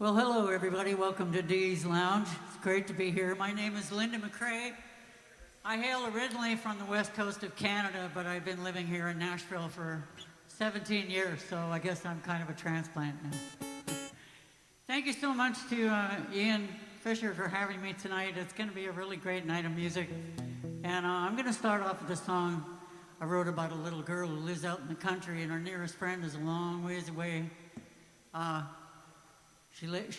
Well, hello, everybody. Welcome to Dee's Lounge. It's great to be here. My name is Linda McRea. I hail originally from the west coast of Canada, but I've been living here in Nashville for 17 years, so I guess I'm kind of a transplant now. Thank you so much to Ian Fisher for having me tonight. It's going to be a really great night of music. And I'm going to start off with a song I wrote about a little girl who lives out in the country, and her nearest friend is a long ways away. She lives,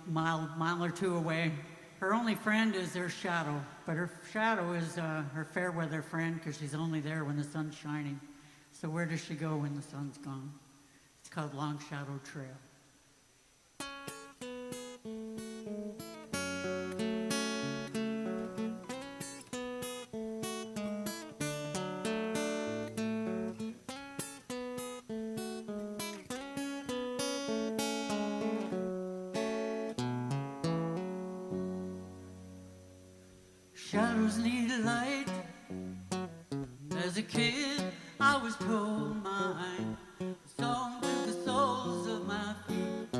mile or two away. Her only friend is her shadow, but her shadow is her fair weather friend because she's only there when the sun's shining. So where does she go when the sun's gone? It's called Long Shadow Trail. Shadows need a light. As a kid, I was told mine song with the soles of my feet.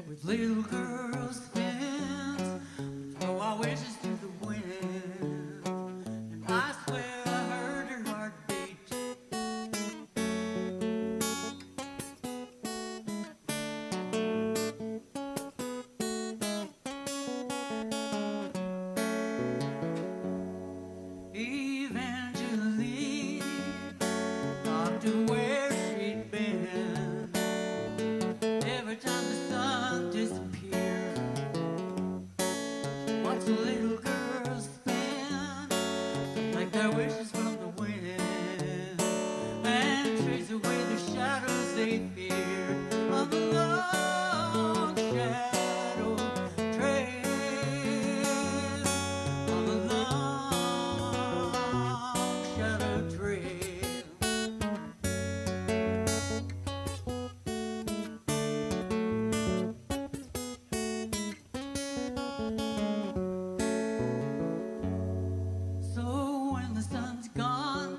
With little girls' hands, throw our wishes to the wind. And I swear I heard her heartbeat. Eventually, up to where she'd been. Every time the sun disappeared, she watched the little girls spin, like their wishes from the wind, and trace away the shadows they feared on the long shadow trail, on the long shadow trail. So when the sun's gone,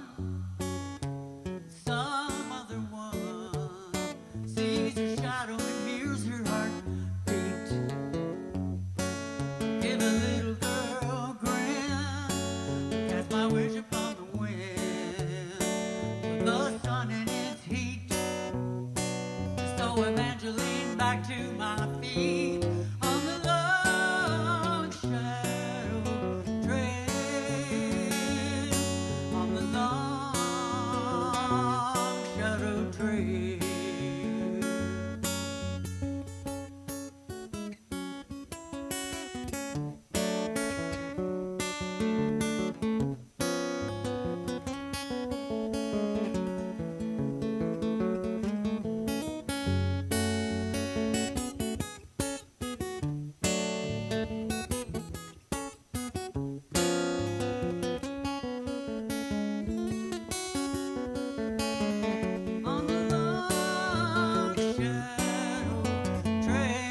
some other one sees her shadow and hears her heart beat. Give a little girl a grin, cast my wish upon the wind. With the sun in its heat, so Evangeline back to my feet on the long shadow trail, on the long shadow trail. On the long shadow trail,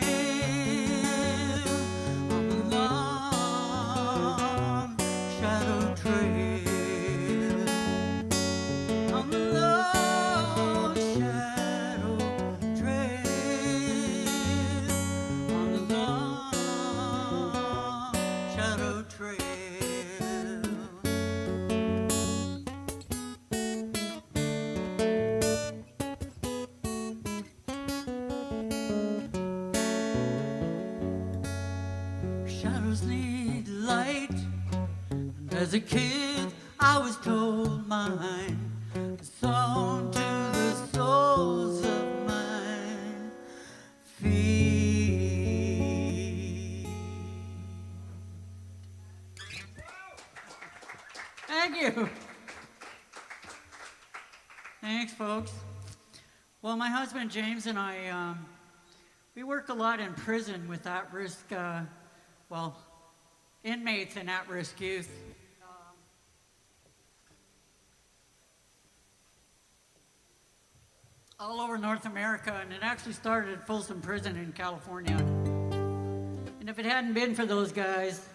on the long shadow trail, on the long shadow trail, on the long shadow trail. Shadows need light, and as a kid I was told mine, a song to the soles of my feet. Thank you. Thanks, folks. Well, my husband James and I, we work a lot in prison with at-risk, inmates and at-risk youth. All over North America, and it actually started at Folsom Prison in California. And if it hadn't been for those guys,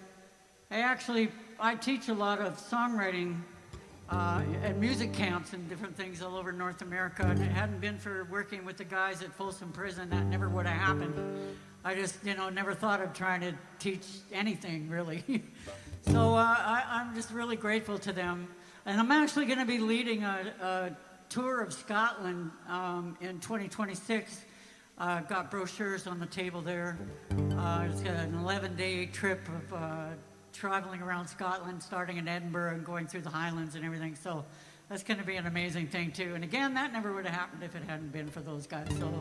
I teach a lot of songwriting at music camps and different things all over North America. And it hadn't been for working with the guys at Folsom Prison, that never would have happened. I just, never thought of trying to teach anything, really. So I'm just really grateful to them. And I'm actually going to be leading a tour of Scotland in 2026. Got brochures on the table there. It's an 11-day trip of traveling around Scotland, starting in Edinburgh and going through the Highlands and everything. So that's going to be an amazing thing too. And again, that never would have happened if it hadn't been for those guys. So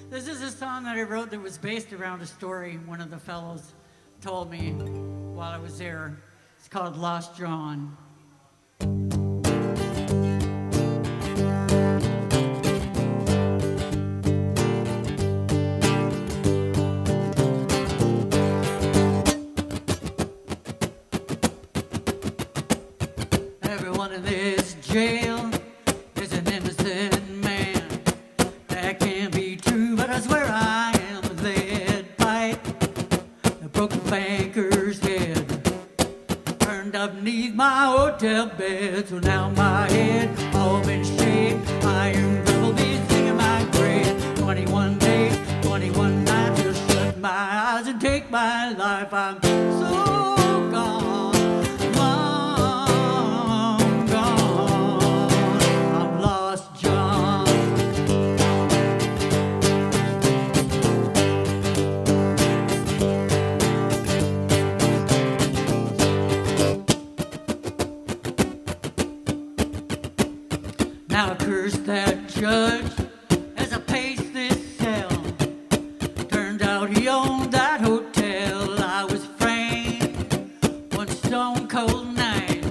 this is a song that I wrote that was based around a story one of the fellows told me while I was there. It's called Lost John. Everyone in this jail is an innocent man. That can't be true, but I swear I am a lead pipe. The broken banker's head turned up beneath my hotel bed. So now my head all been shaved. Iron devil be singing my grave. 21 days, 21 nights, just shut my eyes and take my life. I'm so gone. Now curse that judge as I pace this cell. Turned out he owned that hotel. I was framed one stone cold night.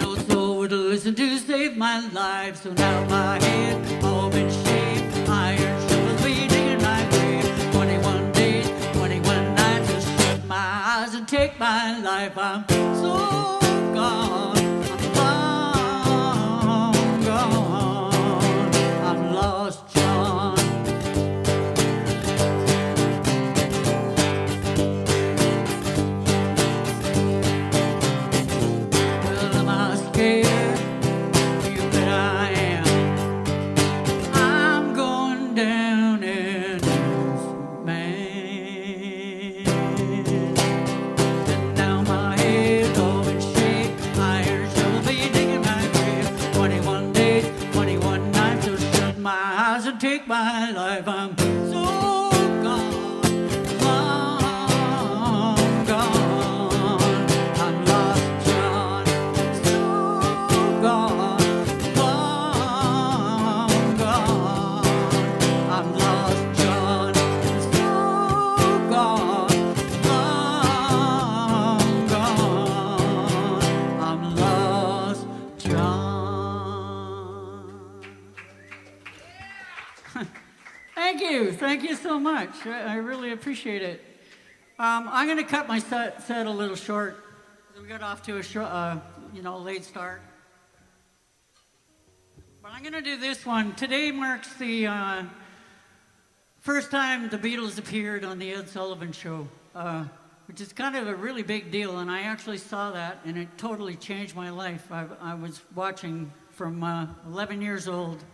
No soul would listen to save my life. So now my head all been shaved. Iron shovels bleeding in my grave. 21 days, 21 nights, just shut my eyes and take my life. I'm so gone. Take my life, I'm so gone, long gone. I'm lost John, so gone, long gone. I'm lost John, so gone, long gone. I'm lost John. Thank you so much. I really appreciate it. I'm going to cut my set a little short. We got off to a late start. But I'm going to do this one. Today marks the first time the Beatles appeared on the Ed Sullivan Show, which is kind of a really big deal. And I actually saw that, and it totally changed my life. I was watching from 11 years old.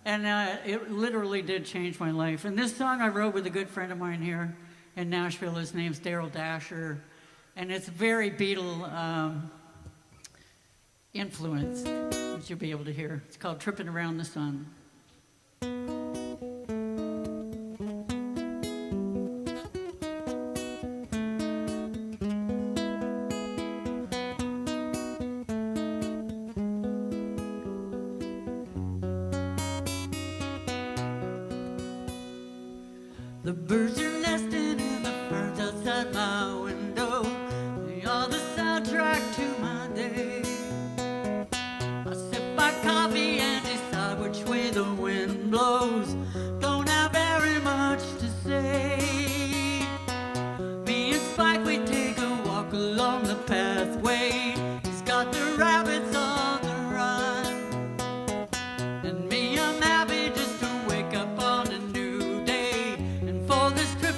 And it literally did change my life. And this song I wrote with a good friend of mine here in Nashville. His name's Daryl Dasher. And it's very Beatle influence, as you'll be able to hear. It's called Tripping Around the Sun. The birds are nesting in the ferns outside my window. They are the soundtrack to my day. I sip my coffee and decide which way the wind blows. Don't have very much to say. Me and Spike, we take a walk along the pathway. He's got the rabbits on the run. And me, I'm happy just to wake up on a new day. And for this trip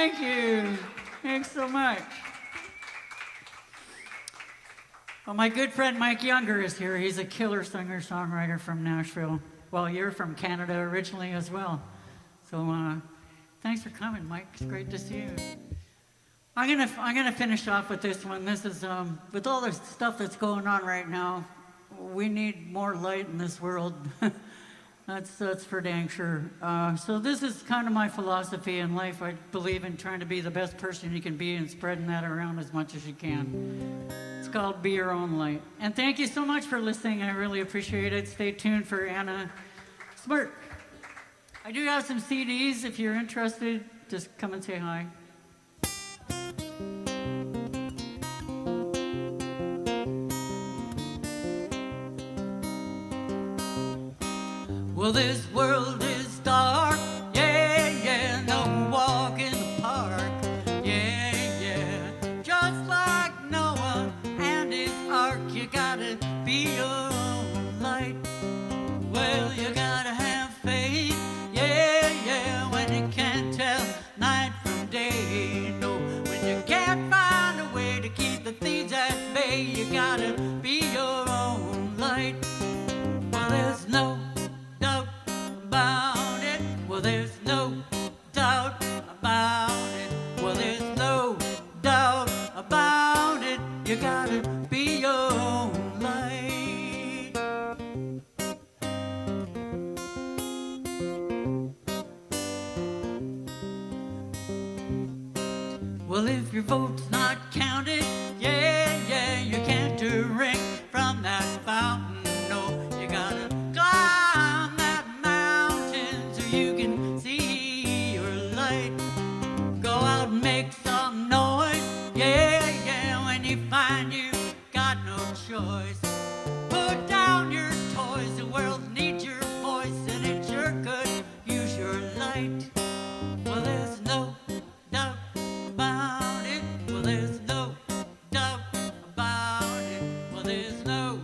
Thank you. Thanks so much. Well, my good friend Mike Younger is here. He's a killer singer-songwriter from Nashville. Well, you're from Canada originally as well. So thanks for coming, Mike. It's great to see you. I'm gonna finish off with this one. This is with all the stuff that's going on right now, we need more light in this world. That's for dang sure. So this is kind of my philosophy in life. I believe in trying to be the best person you can be and spreading that around as much as you can. It's called Be Your Own Light. And thank you so much for listening. I really appreciate it. Stay tuned for Anna Smyrk. I do have some CDs. If you're interested, just come and say hi. Well, this world is dark, yeah, yeah, no walk in the park, yeah, yeah. Just like Noah and his ark, you gotta be your own light. Well, you gotta have faith, yeah, yeah, when you can't tell night from day. No, when you can't find a way to keep the thieves at bay, you gotta be your own light. Well, there's no doubt about it. Well, there's no doubt about it. Well, there's no doubt about it. You gotta be your own light. Well, if your vote's not counted, yeah, yeah, you can't drink from that fountain. No, you gotta climb that mountain so you can see your light. Go out and make some noise, yeah, yeah, when you find you got no choice. Put down your toys, the world needs your voice, and it sure could use your light. Well, there's no doubt about it. Well, there's no doubt about it. Well, there's no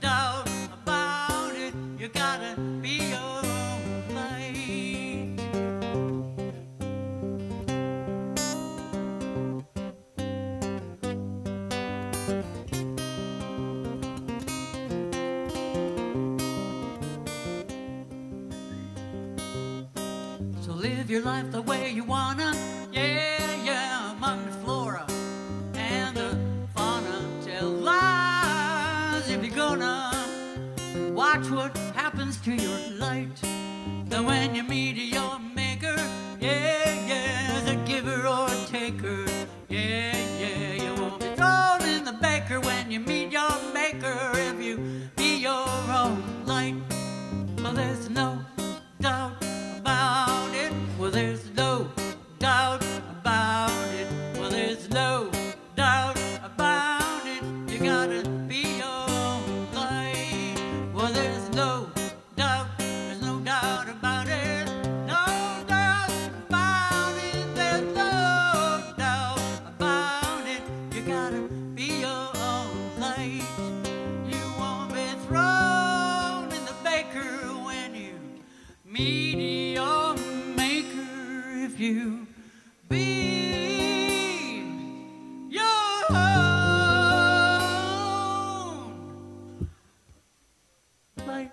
doubt about it. You gotta be your own light. So live your life the way you wanna, yeah, yeah, among the flora and the fauna. Tell lies if you're gonna watch what happens to your light. Then when you meet your maker, yeah, yeah, as a giver or a taker, yeah, yeah, you won't be thrown in the baker when you meet your maker if you be your own light. Well, there's no doubt about it. Well, there's no doubt about it. Well, there's no doubt about it. You gotta be your own light. Well, there's no doubt about it. No doubt about it. There's no doubt about it. You gotta be your own light. You won't be thrown in the baker when you meet your maker if you be your own light.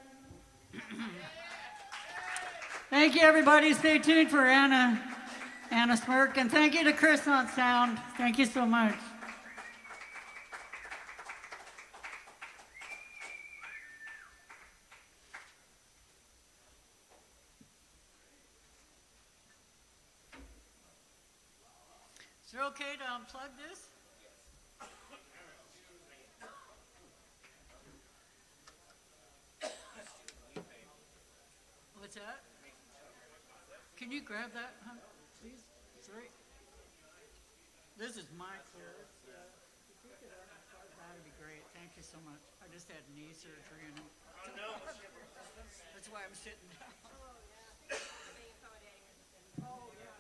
Thank you, everybody. Stay tuned for Anna Smyrk, and thank you to Chris on sound. Thank you so much. Is it okay to unplug this? What's that? Can you grab that, huh, please? Sorry. This is my clear. If you could unplug that, would be great. Thank you so much. I just had knee surgery, and that's why I'm sitting down. Oh, yeah.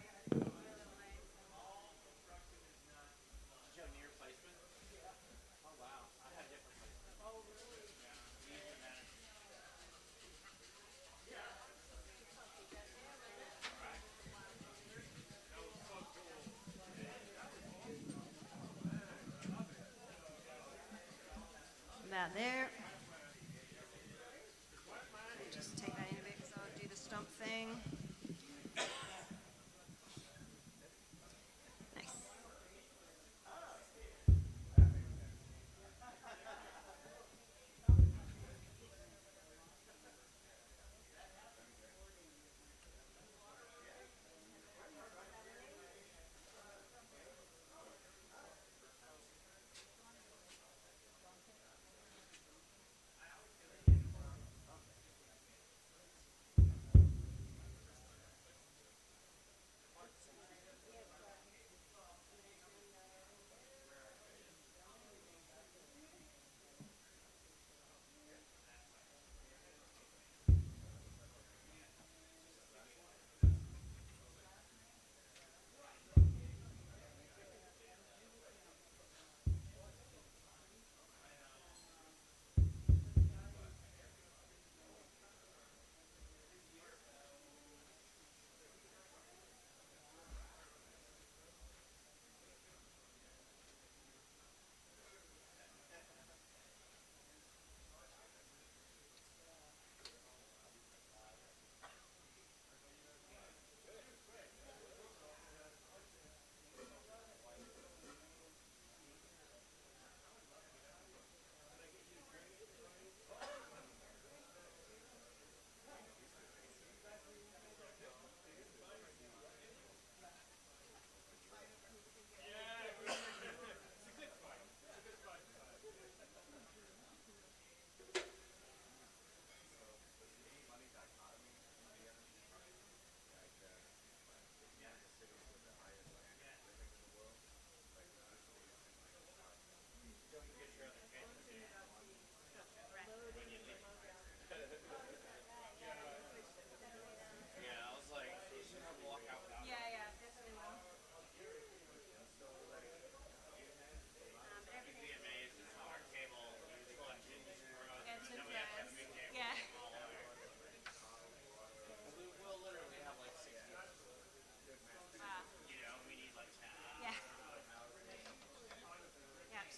there. Just take that in a bit because I'll do the stomp thing. Nice.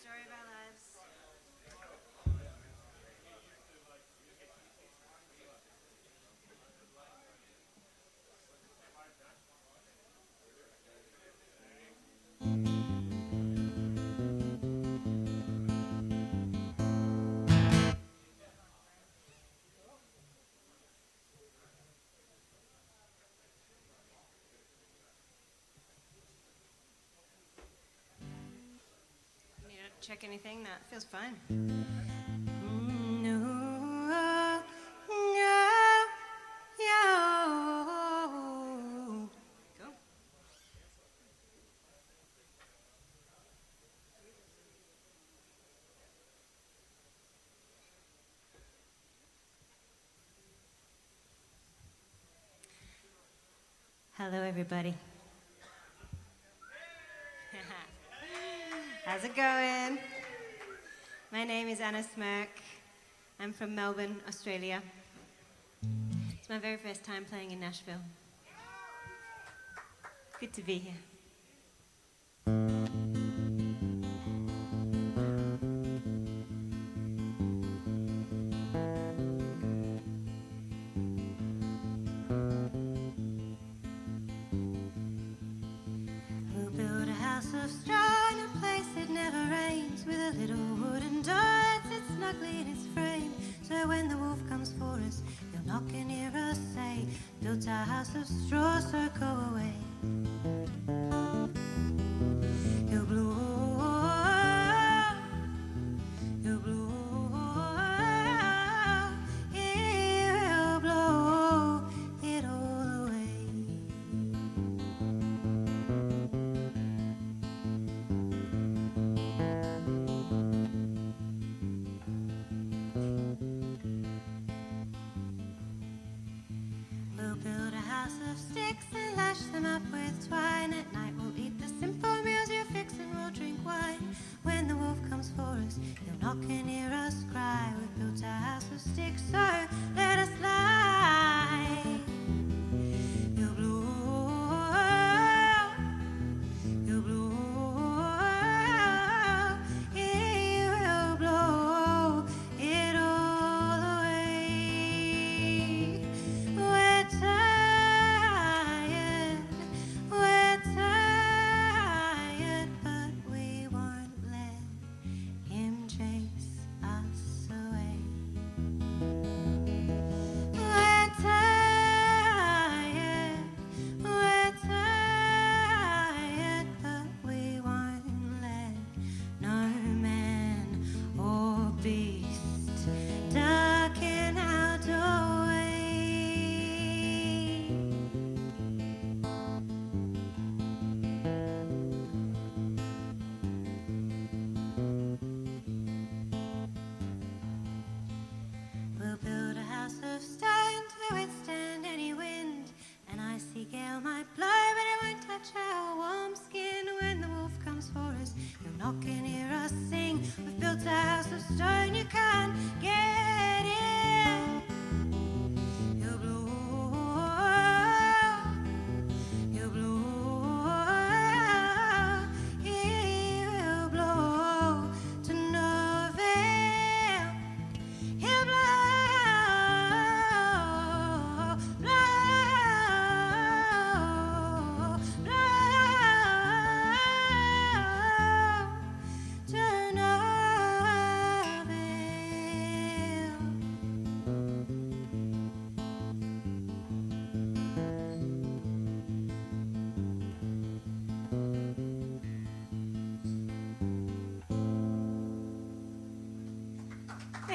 Story of our lives. Need to check anything? That feels fine. No, no, Go. Hello, everybody. How's it going? My name is Anna Smyrk. I'm from Melbourne, Australia. It's my very first time playing in Nashville. Good to be here. We'll build a house of straw in a place that never rains, with a little wooden door that sits snugly in its frame. So when the wolf comes for us, he'll knock and hear us say, built a house of straw, so go away. He'll blow, he'll blow, he'll blow it all away. We'll build a house of sticks and lash them up with twine. At night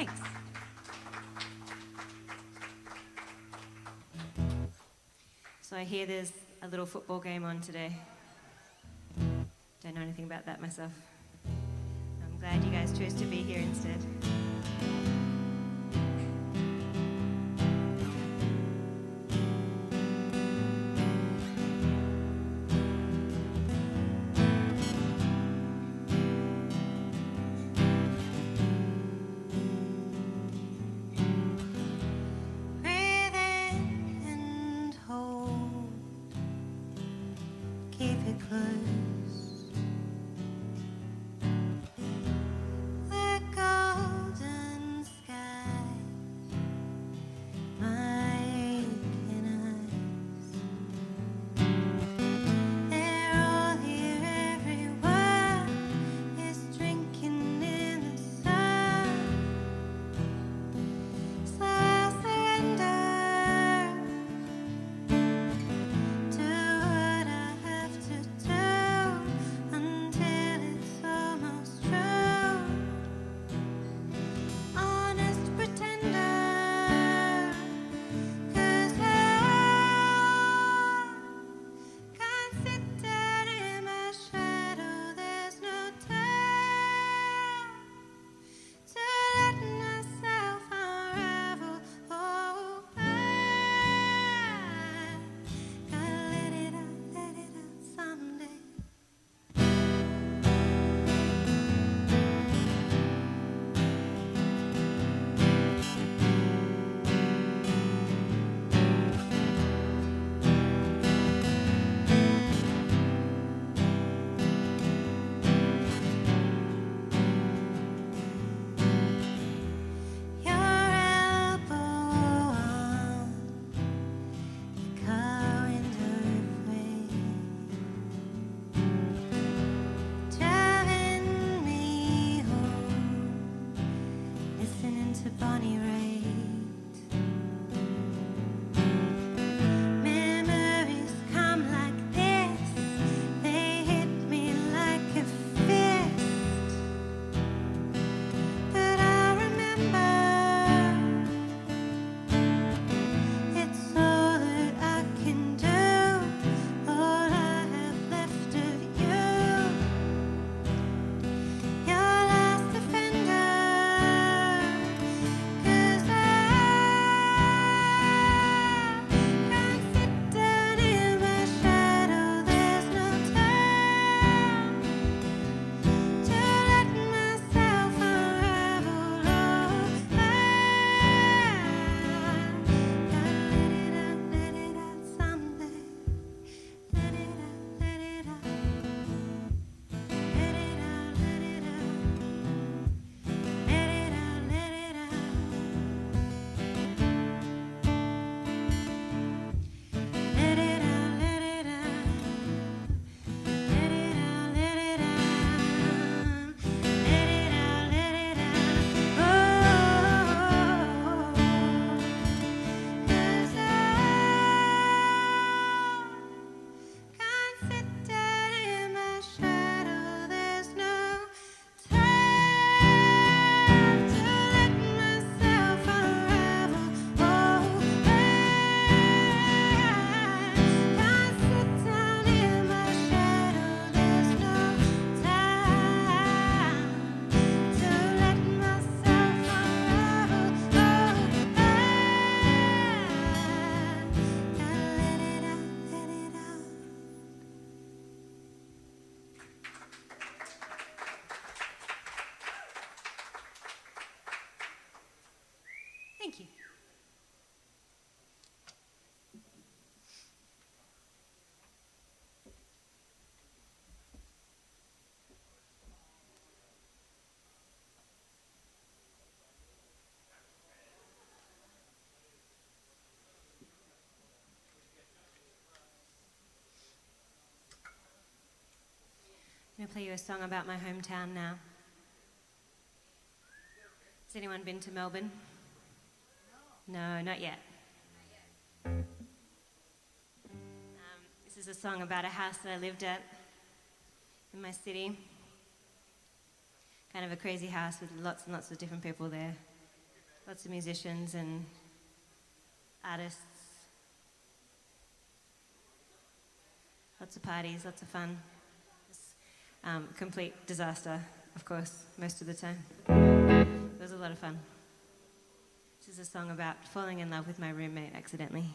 Thanks. So I hear there's a little football game on today. Don't know anything about that myself. I'm glad you guys chose to be here instead. Breathe in and hold. Keep it close. The golden sky, my aching eyes. They're all here, everywhere is drinking in the sun. So I'll surrender to what I have to do until it's almost true. Honest pretender, 'cause I can't sit down in my shadow. There's no time to let myself unravel. Oh, I gotta let it out someday. Your elbow on the car window refrain, driving me home, listening to Bonnie Raitt. Memories come like this, they hit me like a fist. But I remember it's all that I can do, all I have left of you. Your last offender, 'cause I can't sit down in my shadow. There's no time to let myself unravel. Oh, I gotta let it out someday. Let it out, let it out. Let it out, let it out. Let it out, let it out. Let it out, let it out. Let it out, let it out. Let it out, let it out. Oh, 'cause I can't sit down in my shadow. There's no time to let myself unravel. Oh, I can't sit down in my shadow. There's no time to let myself unravel. Oh, I gotta let it out, let it out. Thank you. I'm going to play you a song about my hometown now. Has anyone been to Melbourne? No, not yet. This is a song about a house that I lived at in my city. Kind of a crazy house with lots and lots of different people there. lots of musicians and artists, lots of parties, lots of fun. Complete disaster, of course, most of the time. It was a lot of fun. This is a song about falling in love with my roommate accidentally.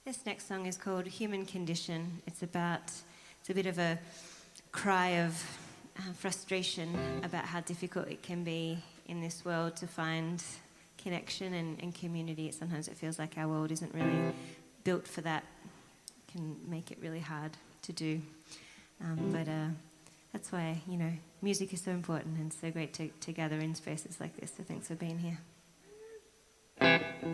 This next song is called Human Condition. It's a bit of a cry of frustration about how difficult it can be in this world to find connection and community. Sometimes it feels like our world isn't really built for that. It can make it really hard to do. But that's why, music is so important and so great to gather in spaces like this. So thanks for being here. Old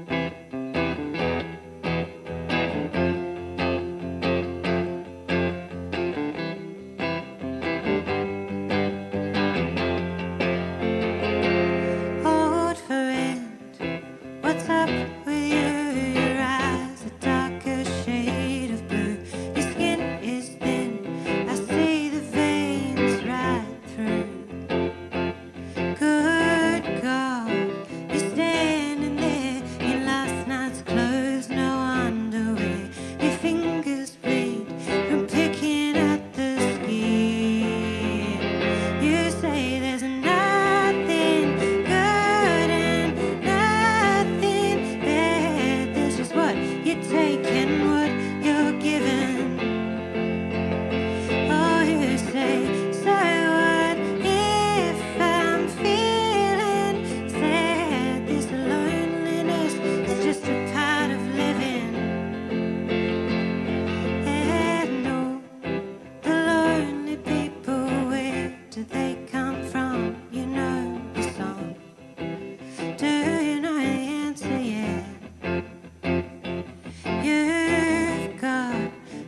friend, what's up with you? Your eyes a darker shade of blue. Your skin is thin, I see the veins right through. Good God, you're standing there in last night's clothes, no underwear. Your fingers bleed from picking at the skin. You say there's nothing good and nothing bad. This is what you take and what you're given. Oh, you say, so what if I'm feeling sad? This loneliness is just a part of living. And oh, the lonely people, where do they come from? You know the song. Do you know the answer yet? You've got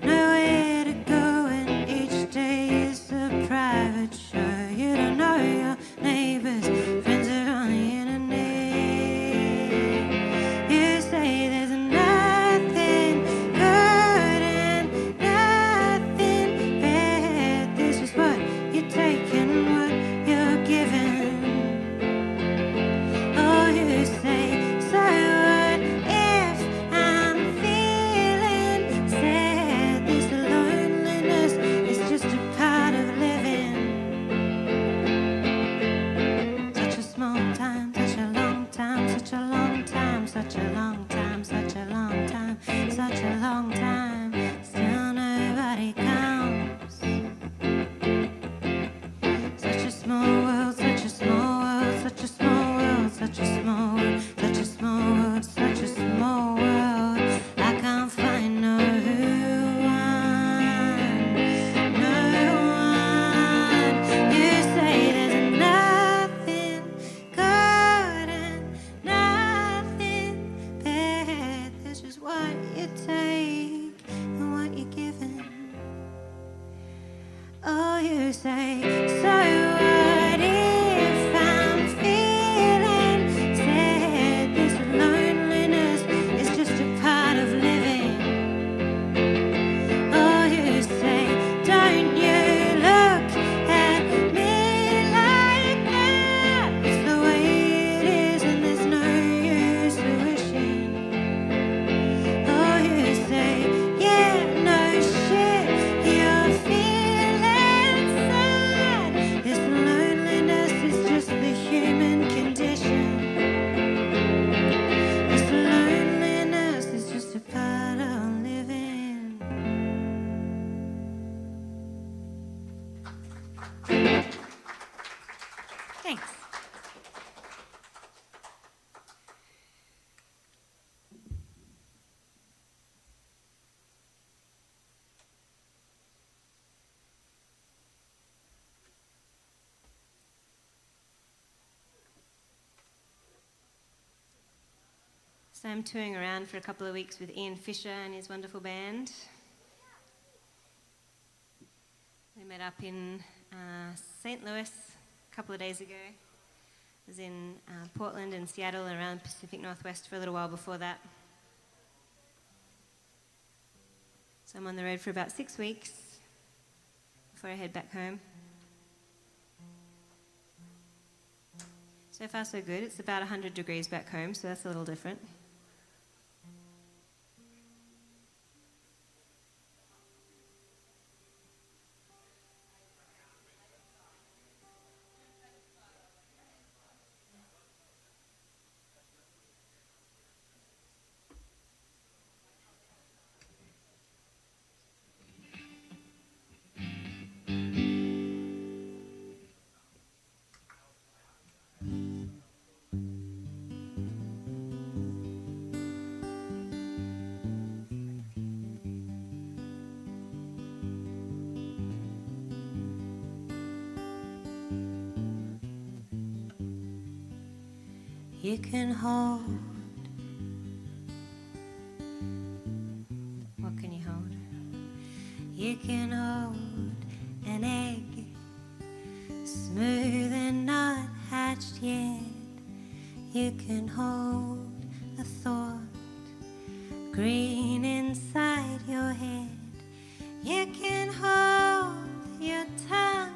nowhere to go, and each day is a private show. You don't know your neighbors, friends are on the internet. You say there's nothing good and nothing bad. This is what you take and what you're given. Oh, you say, so what if I'm feeling sad? This loneliness is just a part of living. Such a small time, such a long time, such a long time, such a long time, such a long time, such a long time. Still nobody comes. Such a small world, such a small world, such a small world, such a small world, such a small world, such a small world. I can't find no one, no one. You say there's nothing good and nothing bad. This is what you take and what you're given. Oh, you say, so what if I'm feeling sad? This loneliness is just a part of living. Oh, you say, don't you look at me like that? It's the way it is, and there's no use of wishing. Oh, you say, yeah, no shit, you're feeling sad. This loneliness is just the human condition. This loneliness is just a part of living. Thanks. So I'm touring around for a couple of weeks with Ian Fisher and his wonderful band. We met up in St. Louis a couple of days ago. I was in Portland and Seattle and around Pacific Northwest for a little while before that. So I'm on the road for about 6 weeks before I head back home. So far so good. It's about 100 degrees back home, so that's a little different. You can hold You can hold an egg, smooth and not hatched yet. You can hold a thought, green inside your head. You can hold your tongue,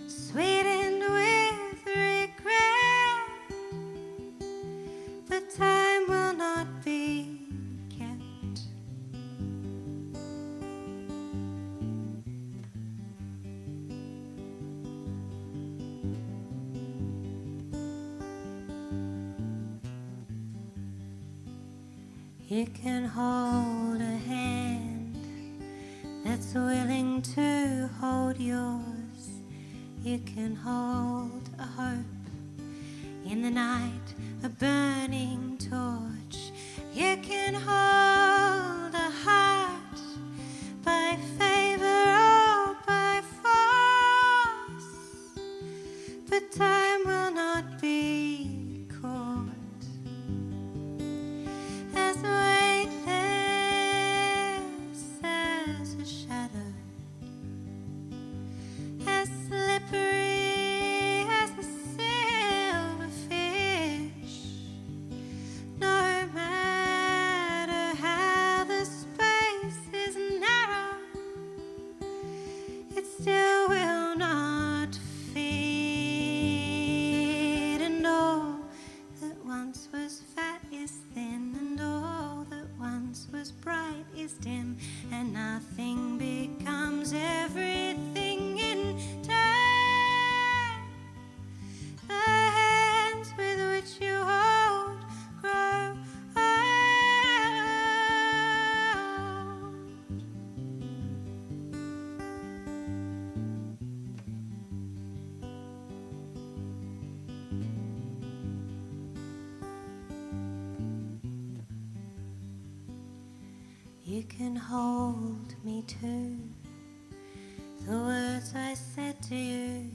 sweetened with regret. But time will not be kept. You can hold a hand that's willing to hold yours. You can hold a hope in the night, a burning torch. You can hold a heart by favor or by force, but time will not be caught. As weightless as a shadow, as slippery as a silverfish. No matter how the space is narrow, it still will not fit. And all that once was fat is thin, and all that once was bright is dim, and nothing becomes everything in time. The hands with which you hold grow old. You can hold me too, the words I said to you.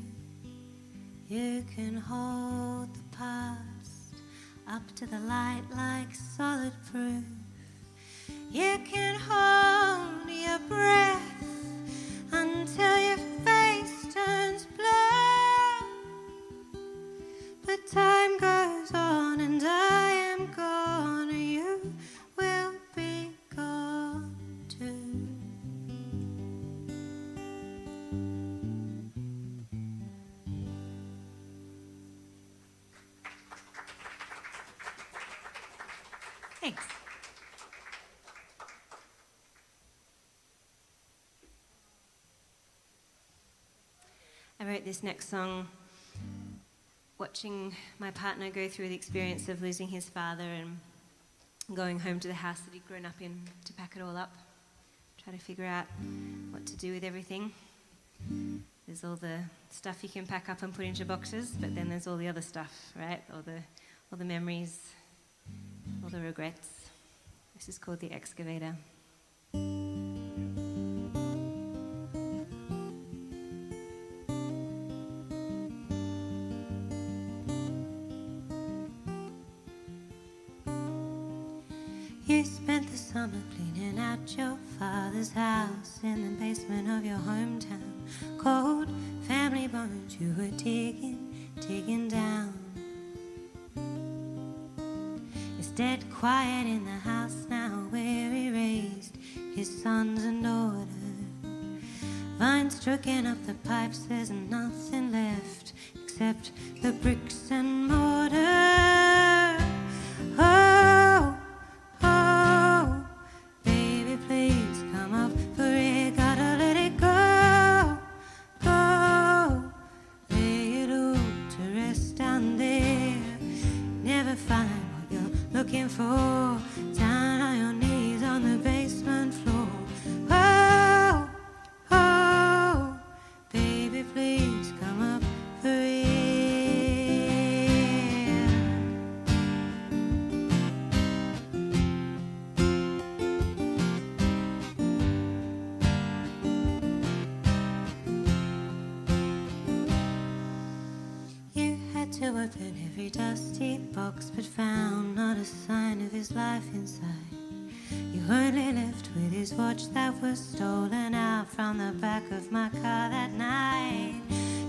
You can hold the past up to the light like solid proof. You can hold your breath until your face turns blue. But time goes on and I am gone, and you will be gone too. Thanks. I wrote this next song watching my partner go through the experience of losing his father and going home to the house that he'd grown up in to pack it all up, try to figure out what to do with everything. There's all the stuff you can pack up and put into boxes, but then there's all the other stuff, right? All the memories, all the regrets. This is called The Excavator. You spent the summer cleaning out your father's house in the basement of your hometown. Cold family bones you were digging down. It's dead quiet in the house now where he raised his sons and daughter. Vines stroking up the pipes, there's nothing left except the bricks and mortar. Oh, oh, baby, please come up for it. Gotta let it go, go. Lay it all to rest down there. Never find what you're looking for. Down on your knees on the basement floor. Oh, oh, baby, please come up for it. You had to open every dusty box, but found not a sign of his life inside. You only left with his watch that was stolen out from the back of my car that night.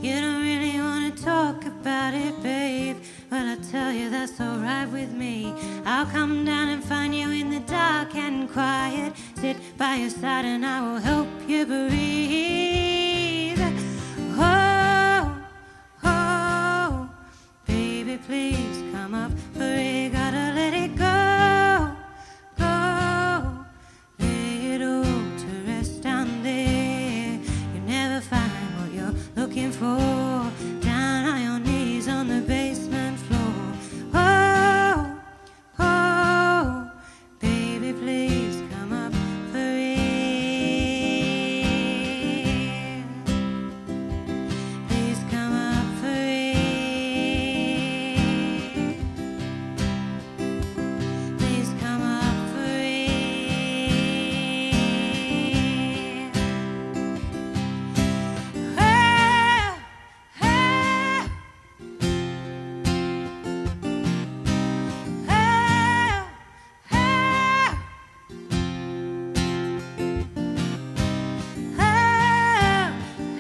You don't really want to talk about it, babe, but I tell you that's alright with me. I'll come down and find you in the dark and quiet, sit by your side and I will help you breathe. Oh, oh, baby, please come up, hurry, gotta let it go, go, lay it all to rest down there. You never find what you're looking for, down on your knees on the basement floor. Oh, oh, baby, please come up for real. Please come up for real. Please come up for real. Oh, oh,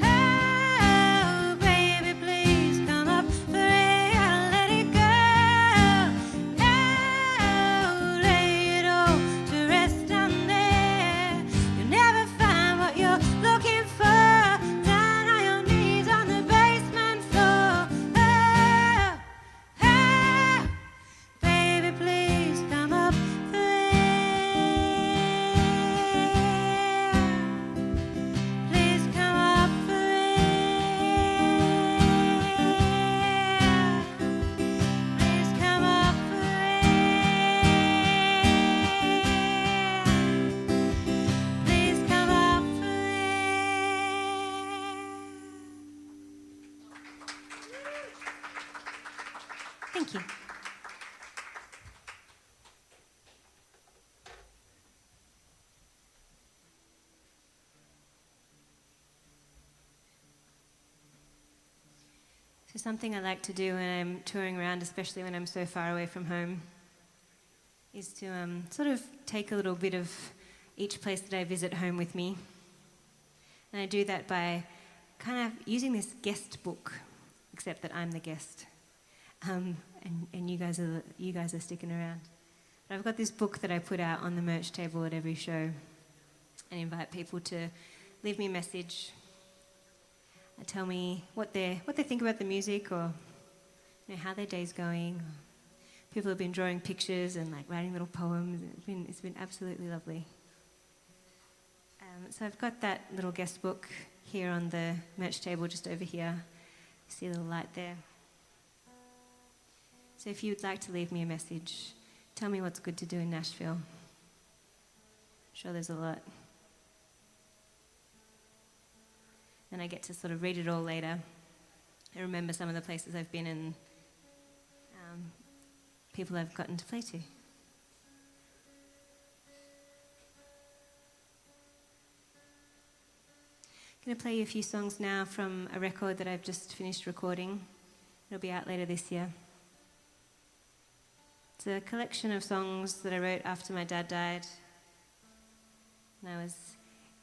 oh, baby, please come up for real. Let it go. Oh, lay it all to rest down there. You'll never find what you're looking for, down on your knees on the basement floor. Oh, oh, baby, please come up for real. Please come up for real. Please come up for real. Please come up for real. Thank you. So something I like to do when I'm touring around, especially when I'm so far away from home, is to sort of take a little bit of each place that I visit home with me. And I do that by kind of using this guest book, except that I'm the guest, and you guys are sticking around. But I've got this book that I put out on the merch table at every show, and invite people to leave me a message, tell me what they think about the music, or how their day's going. People have been drawing pictures and like writing little poems. It's been absolutely lovely. So I've got that little guest book here on the merch table just over here. You see a little light there. So if you'd like to leave me a message, tell me what's good to do in Nashville. I'm sure there's a lot. And I get to sort of read it all later. I remember some of the places I've been and people I've gotten to play to. I'm going to play you a few songs now from a record that I've just finished recording. It'll be out later this year. It's a collection of songs that I wrote after my dad died. And I was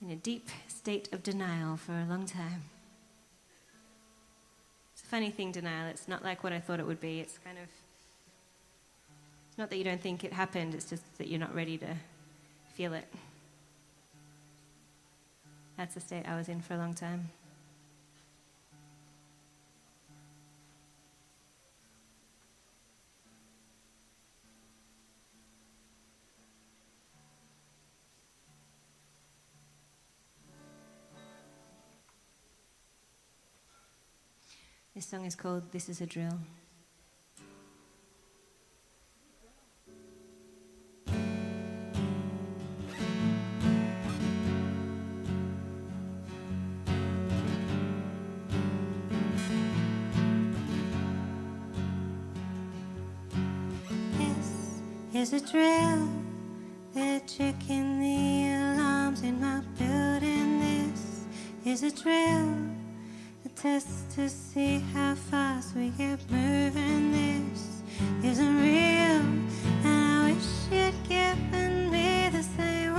in a deep state of denial for a long time. It's a funny thing, denial. It's not like what I thought it would be. It's kind of, it's not that you don't think it happened, it's just that you're not ready to feel it. That's the state I was in for a long time. This song is called This Is a Drill. This is a drill. They're checking the alarms in my building. This is a drill. A test to see how fast we get moving. This isn't real, and I wish you'd given me the same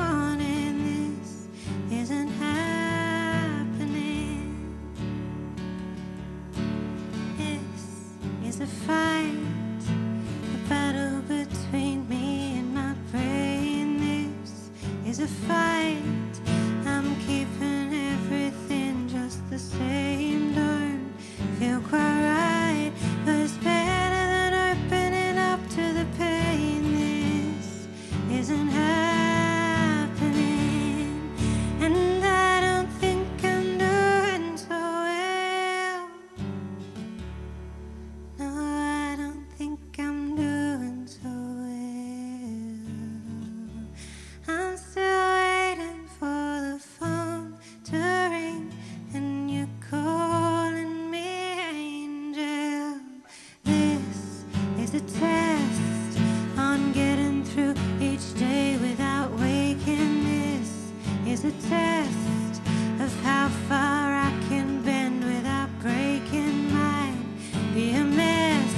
of how far I can bend without breaking mine. Be a mess,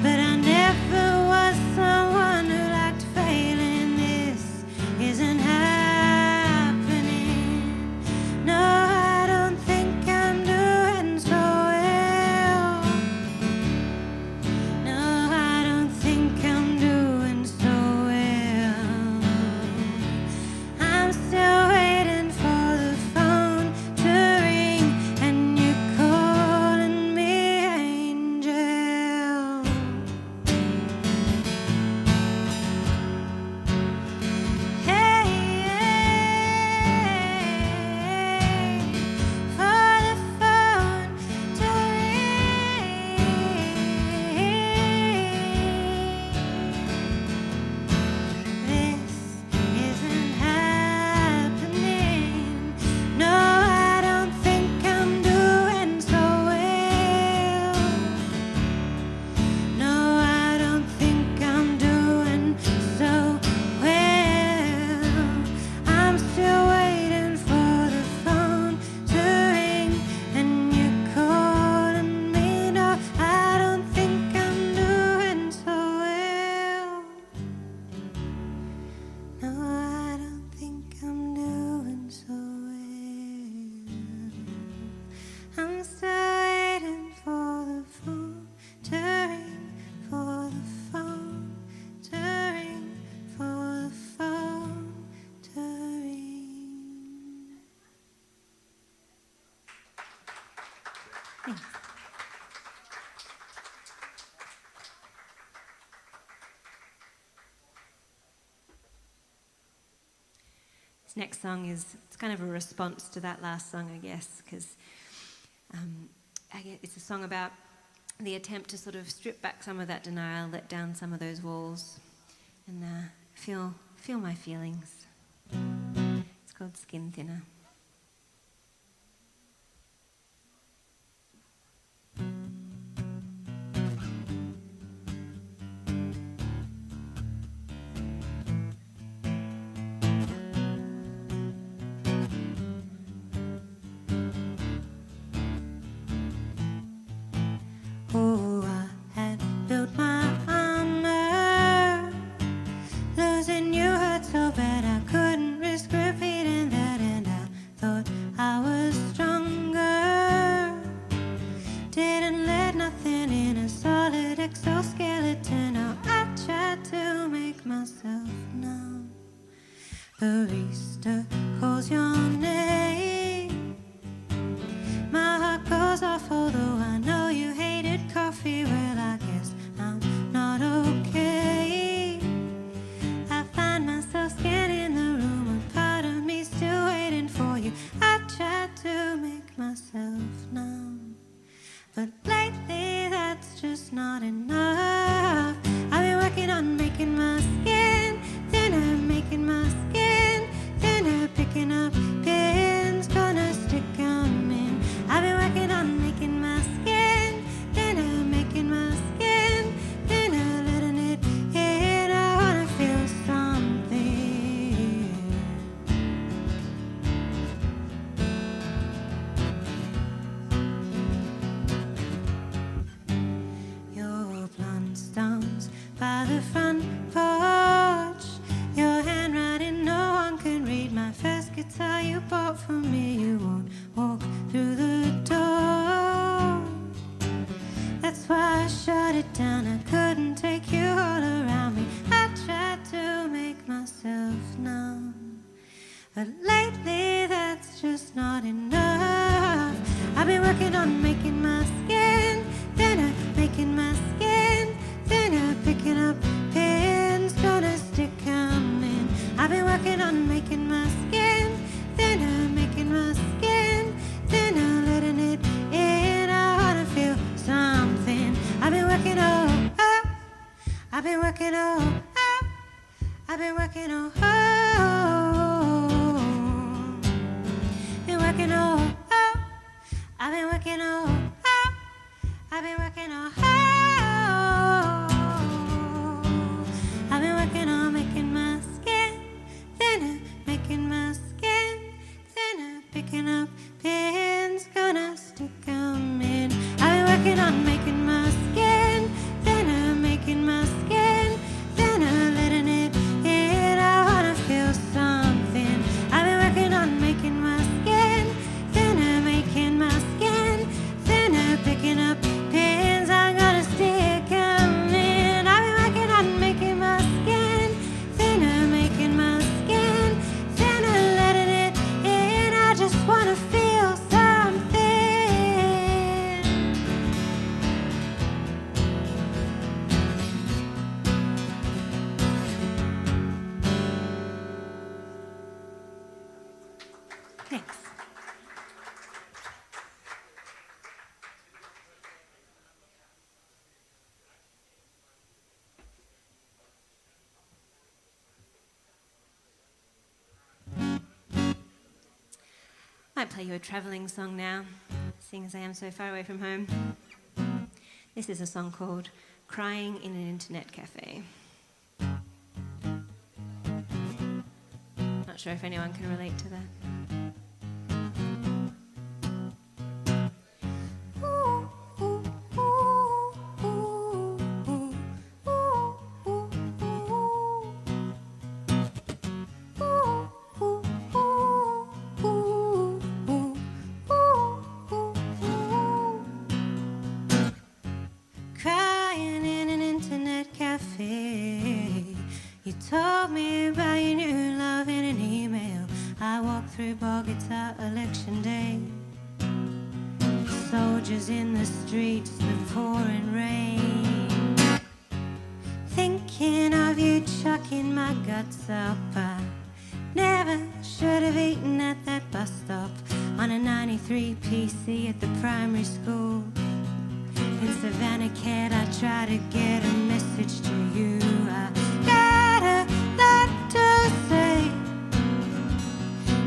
but I never was someone who liked failing. This isn't happening. No, I don't think I'm doing so well. No, I don't think I'm doing so well. I'm still waiting for the phone to ring and you calling me angel. Hey, for the phone to ring. This isn't happening. No, I don't think I'm doing so well. No, I don't think I'm doing so well. I'm still waiting for the phone to ring and you calling me. No, I don't think I'm doing so well. No, I don't think I'm doing so well. I'm still waiting for the phone to ring, for the phone to ring, for the phone to ring. Thanks. This next song it's kind of a response to that last song, I guess, because it's a song about the attempt to sort of strip back some of that denial, let down some of those walls, and feel my feelings. It's called Skin Thinner. Oh, I had built my armor. Losing you hurt so bad I couldn't risk repeating that, and I thought I was stronger. Didn't let nothing in a solid exoskeleton. Oh, I tried to make myself numb. Barista calls your name. My heart goes off, although I know you hated coffee. Well, I guess I'm not okay. I find myself scanning the room, a part of me still waiting for you. I tried to make myself numb, but lately that's just not enough. I've been working on making my skin thinner, making my skin thinner, picking up pins, gonna stick 'em in. I've been working on making my skin thinner, making my skin thinner, letting it in. I wanna feel something. Your blonde stones by the front porch, your handwriting no one can read. My first guitar you bought for me, you won't walk through the door. That's why I shut it down. I couldn't take you all around me. I tried to make myself numb, but lately that's just not enough. I've been working on making my skin thinner, making my skin thinner, picking up pins, gonna stick 'em in. I've been working on making my skin thinner, making my skin thinner, letting it in. I wanna feel something. I've been working oh, I've been working oh, I've been working oh, been working oh, I've been working oh. picking up pins, gonna stick 'em in. I've been working on making my skin thinner, making my skin thinner, letting it in. I wanna feel something. I've been working on making my skin thinner, making my skin thinner, picking up pins. I'm gonna stick 'em in. I've been working on making my skin thinner, making my skin thinner, letting it in. I just wanna feel something. Thanks. Might play you a travelling song now, seeing as I am so far away from home. This is a song called Crying in an Internet Cafe. Not sure if anyone can relate to that. Crying in an internet cafe. You told me about your new love in an email. I walked through Bogota election day. Soldiers in the streets, the pouring rain. Thinking of you, chucking my guts up. I never should have eaten at that bus stop on a 93 PC at the primary school. In Savannah, Cat, I try to get a message to you. I got a lot to say,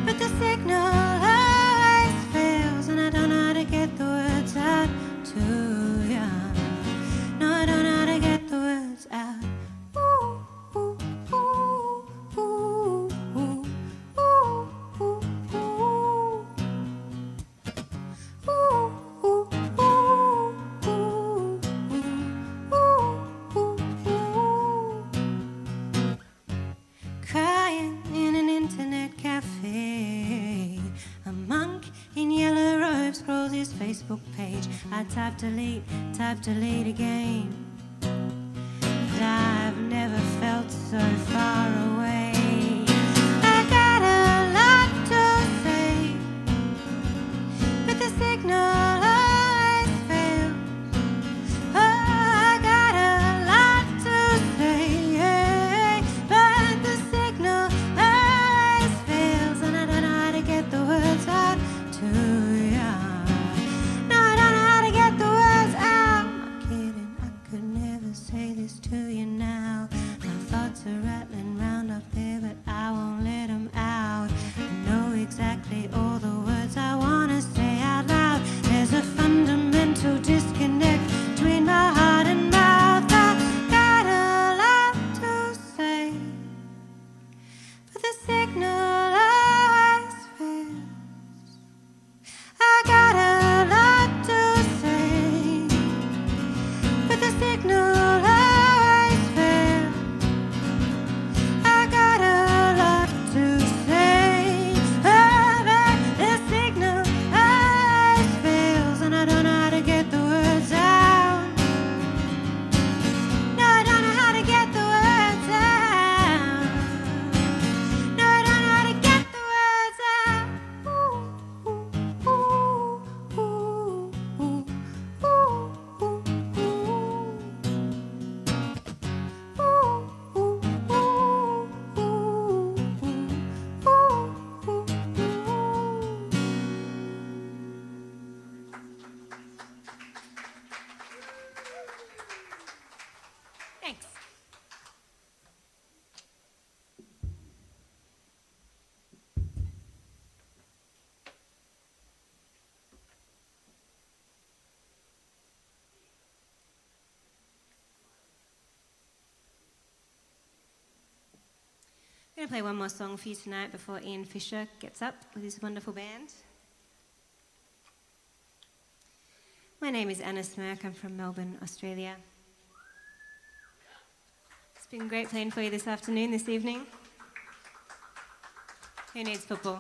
but the signal always fails, and I don't know how to get the words out to you. No, I don't know how to get the words out. Ooh, ooh, ooh, ooh, ooh, ooh, ooh, ooh. Crying in an internet cafe. A monk in yellow robes scrolls his Facebook page. I type delete again. And I've never felt so far away. I got a lot to say, but the signal always fails. Oh, I got a lot to say, but the signal always fails, and I don't know how to get the words out to you. No, I don't know how to get the words out. I'm not kidding, I could never say this to you now. My thoughts are rattling round up there, but I won't let them out. I know exactly all the words I want to say out loud. There's a fundamental disconnect between my heart and mouth. I got a lot to say, but the signal always fails. I got a lot to say, but the signal always fails. I got a lot to say, but the signal always fails, and I don't know how to get the words out. No, I don't know how to get the words out. No, I don't know how to get the words out. Ooh, ooh, ooh, ooh, ooh, ooh, ooh, Thanks. I'm going to play one more song for you tonight before Ian Fisher gets up with his wonderful band. My name is Anna Smyrk. I'm from Melbourne, Australia. It's been great playing for you this afternoon, this evening. Who needs football?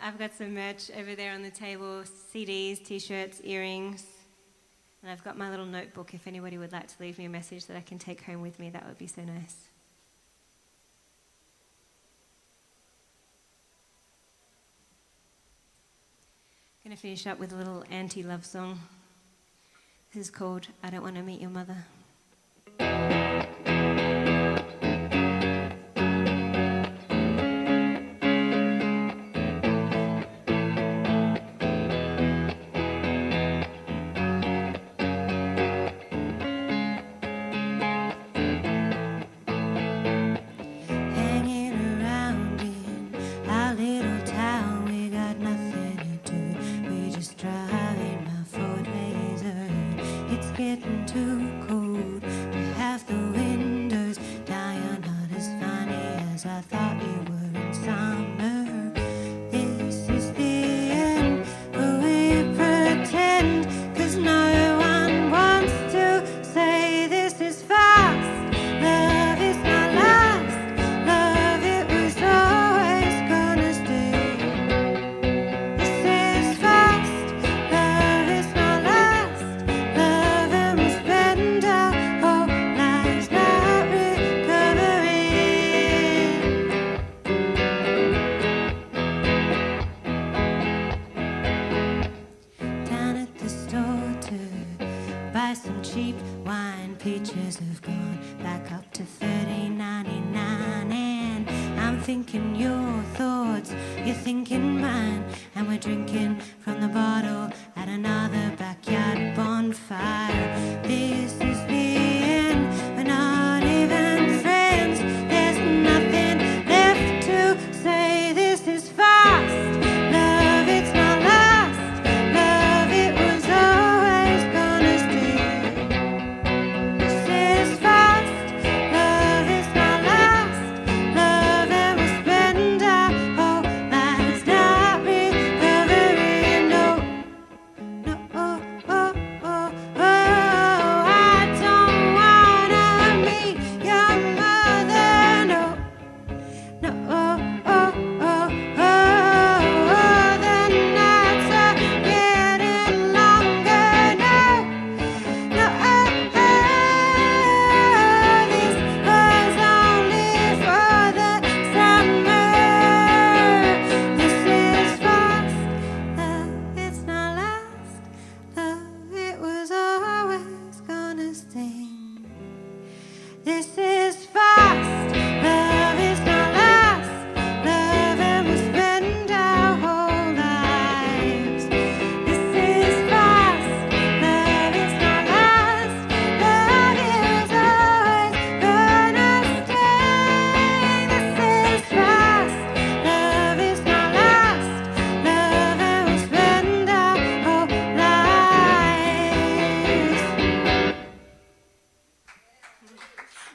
I've got some merch over there on the table, CDs, t-shirts, earrings, and I've got my little notebook if anybody would like to leave me a message that I can take home with me. That would be so nice. I'm going to finish up with a little anti-love song. This is called I Don't Want to Meet Your Mother.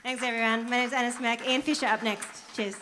Thanks, everyone. My name's Anna Smyrk. Ian Fisher up next. Cheers.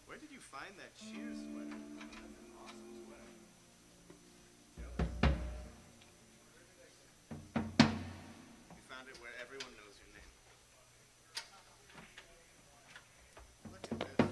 Where did you find that cheer sweater? That's an awesome sweater. You found it where everyone knows your name. Look at this.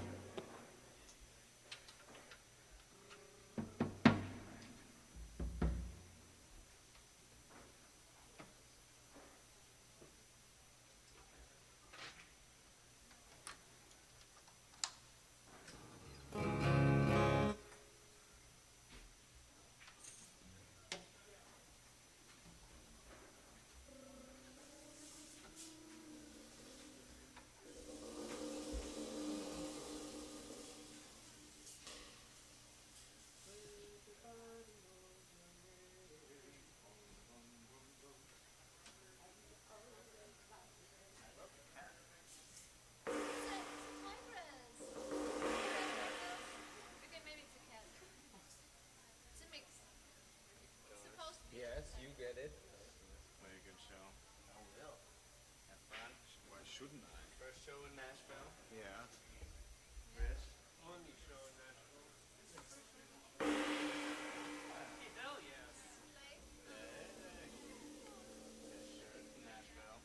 Yes, you get it. Very good show. I will. Have fun? Why shouldn't I? First show in Nashville. Yeah. Rich? Only show in Nashville. Hell yes. Shirt in Nashville.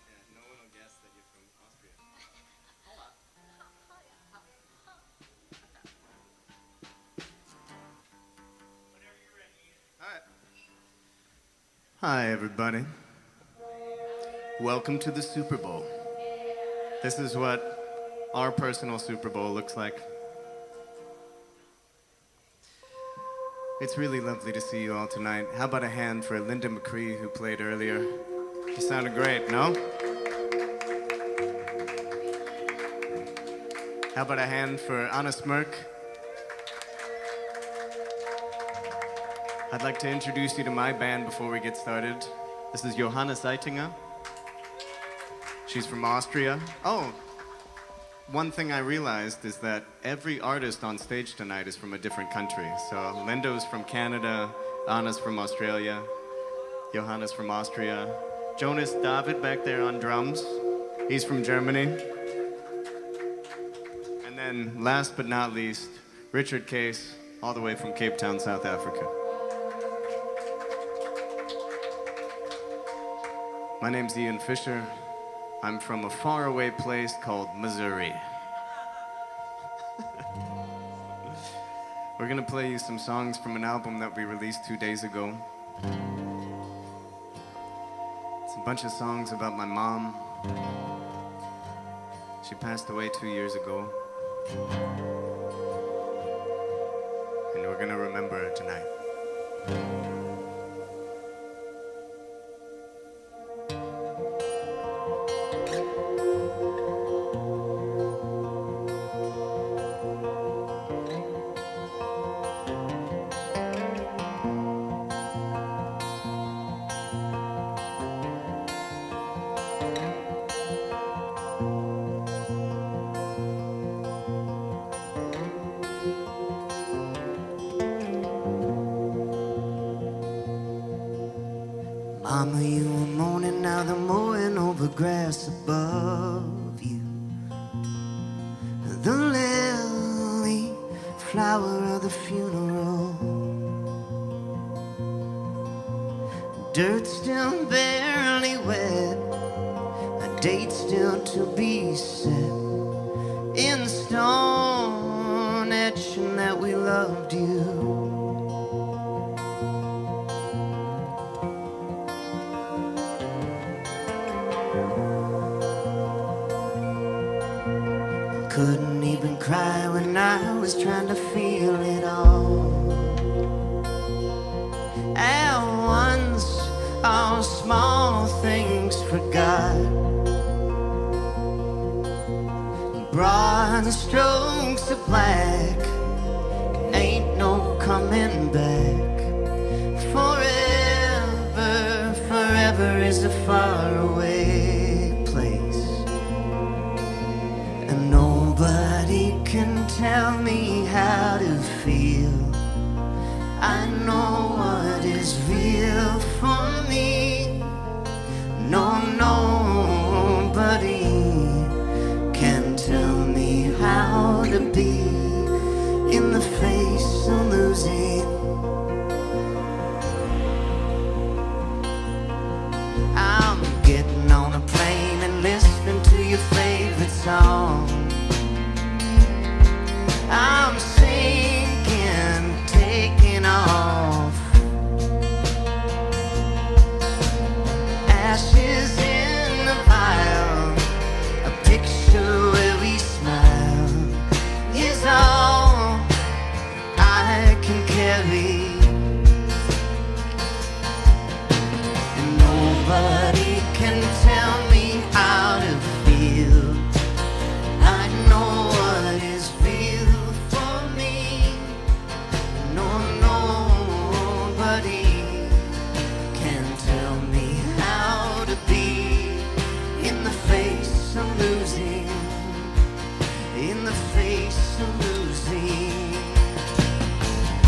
Yeah, no one will guess that you're from Austria. All right. Hi, everybody. Welcome to the Super Bowl. This is what our personal Super Bowl looks like. It's really lovely to see you all tonight. How about a hand for Linda McRea, who played earlier? You sounded great, no? How about a hand for Smyrk? I'd like to introduce you to my band before we get started. This is Johanna Seitinger. She's from Austria. Oh, one thing I realized is that every artist on stage tonight is from a different country. So Lindo's from Canada, Anna's from Australia, Johanna's from Austria. Jonas David back there on drums, he's from Germany. And then last but not least, Richard Case, all the way from Cape Town, South Africa. My name's Ian Fisher. I'm from a faraway place called Missouri. We're gonna play you some songs from an album that we released 2 days ago. It's a bunch of songs about my mom. She passed away 2 years ago. And we're gonna remember her tonight. Mama, you were moaning, now they're mowing over grass above you. The lily, flower of the funeral. Dirt still barely wet, a date still to be set. In stone, etching that we loved you. Couldn't even cry when I was trying to feel it all. At once, all small things forgot. broad strokes of black, ain't no coming back. Forever, forever is a faraway place, and nobody can tell me how to feel. I know what is real for me. No, nobody can tell me how to be in the face of losing. I'm getting on a plane and listening to your favorite song. I'm sinking, taking off. Ashes in the vial, a picture where we smile is all I can carry. And nobody can tell me how to feel. I know what is real for me. No, nobody can tell me how to be in the face of losing. In the face of losing.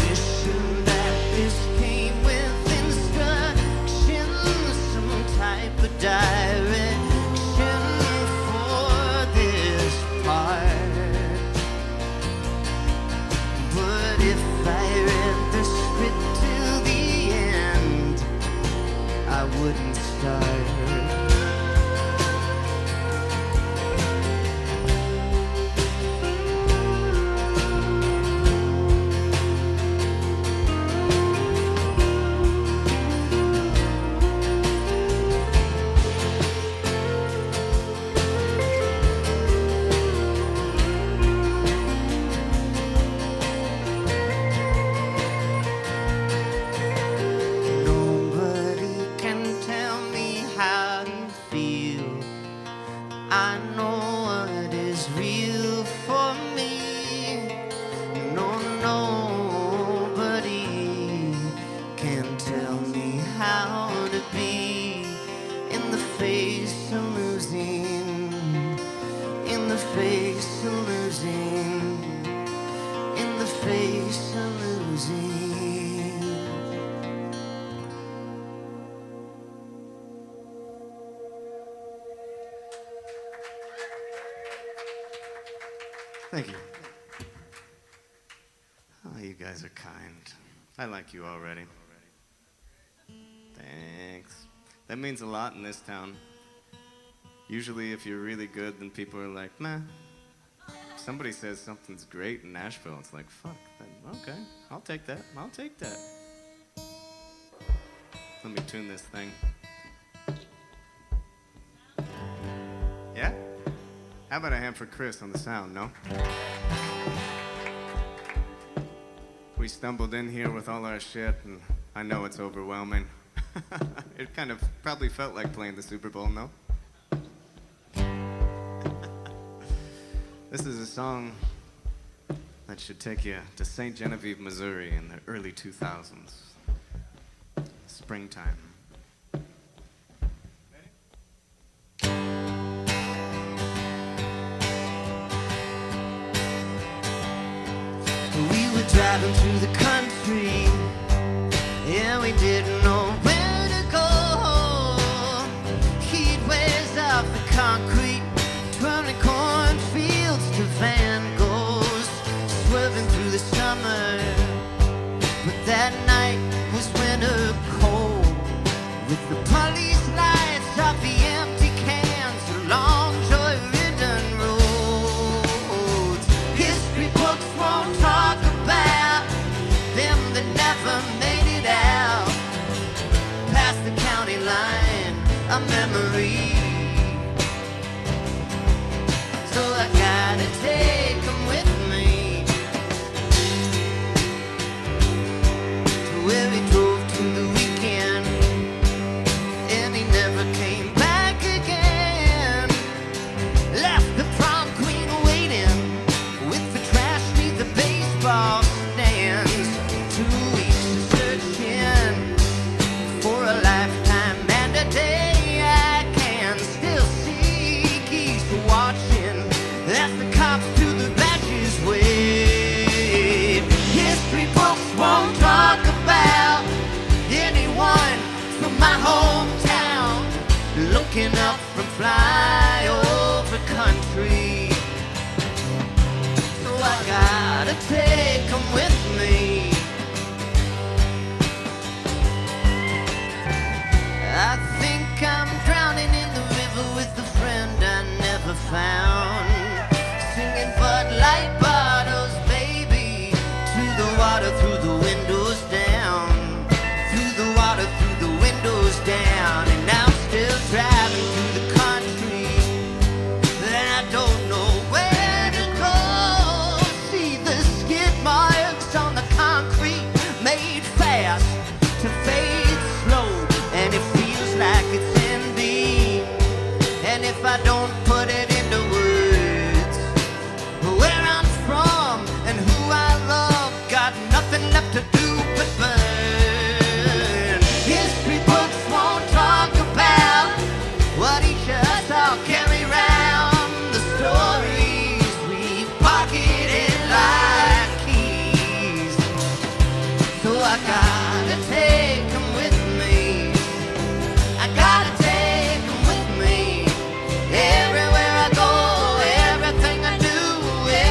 Wishing that this came with instructions, some type of direction for this part. But if I read the script till the end, I wouldn't start. Nobody can tell me how to feel. I know what is real for me. No, nobody can tell me how to be in the face of losing. In the face of losing. In the face of losing. Thank you. Oh, you guys are kind. I like you already. Thanks. That means a lot in this town. Usually if you're really good, then people are like, meh. If somebody says something's great in Nashville, it's like, fuck, then, okay, I'll take that. I'll take that. Let me tune this thing. Yeah? How about a hand for Chris on the sound, no? We stumbled in here with all our shit, and I know it's overwhelming. It kind of probably felt like playing the Super Bowl, no? This is a song that should take you to St. Genevieve, Missouri in the early 2000s. Springtime. We were driving through the country, yeah, we didn't know where to go. Heat waves off the concrete, twirling cornfields to Van Goghs, swerving through the summer. But that night was winter cold, with the police lights off the empty cans along joy-ridden roads. History books won't talk about them that I don't put it into words. Where I'm from and who I love, got nothing left to do but burn. History books won't talk about what each of us all carry round. The stories we pocketed like keys. So I gotta take them with me. I gotta take them with me. Everywhere I go, everything I do,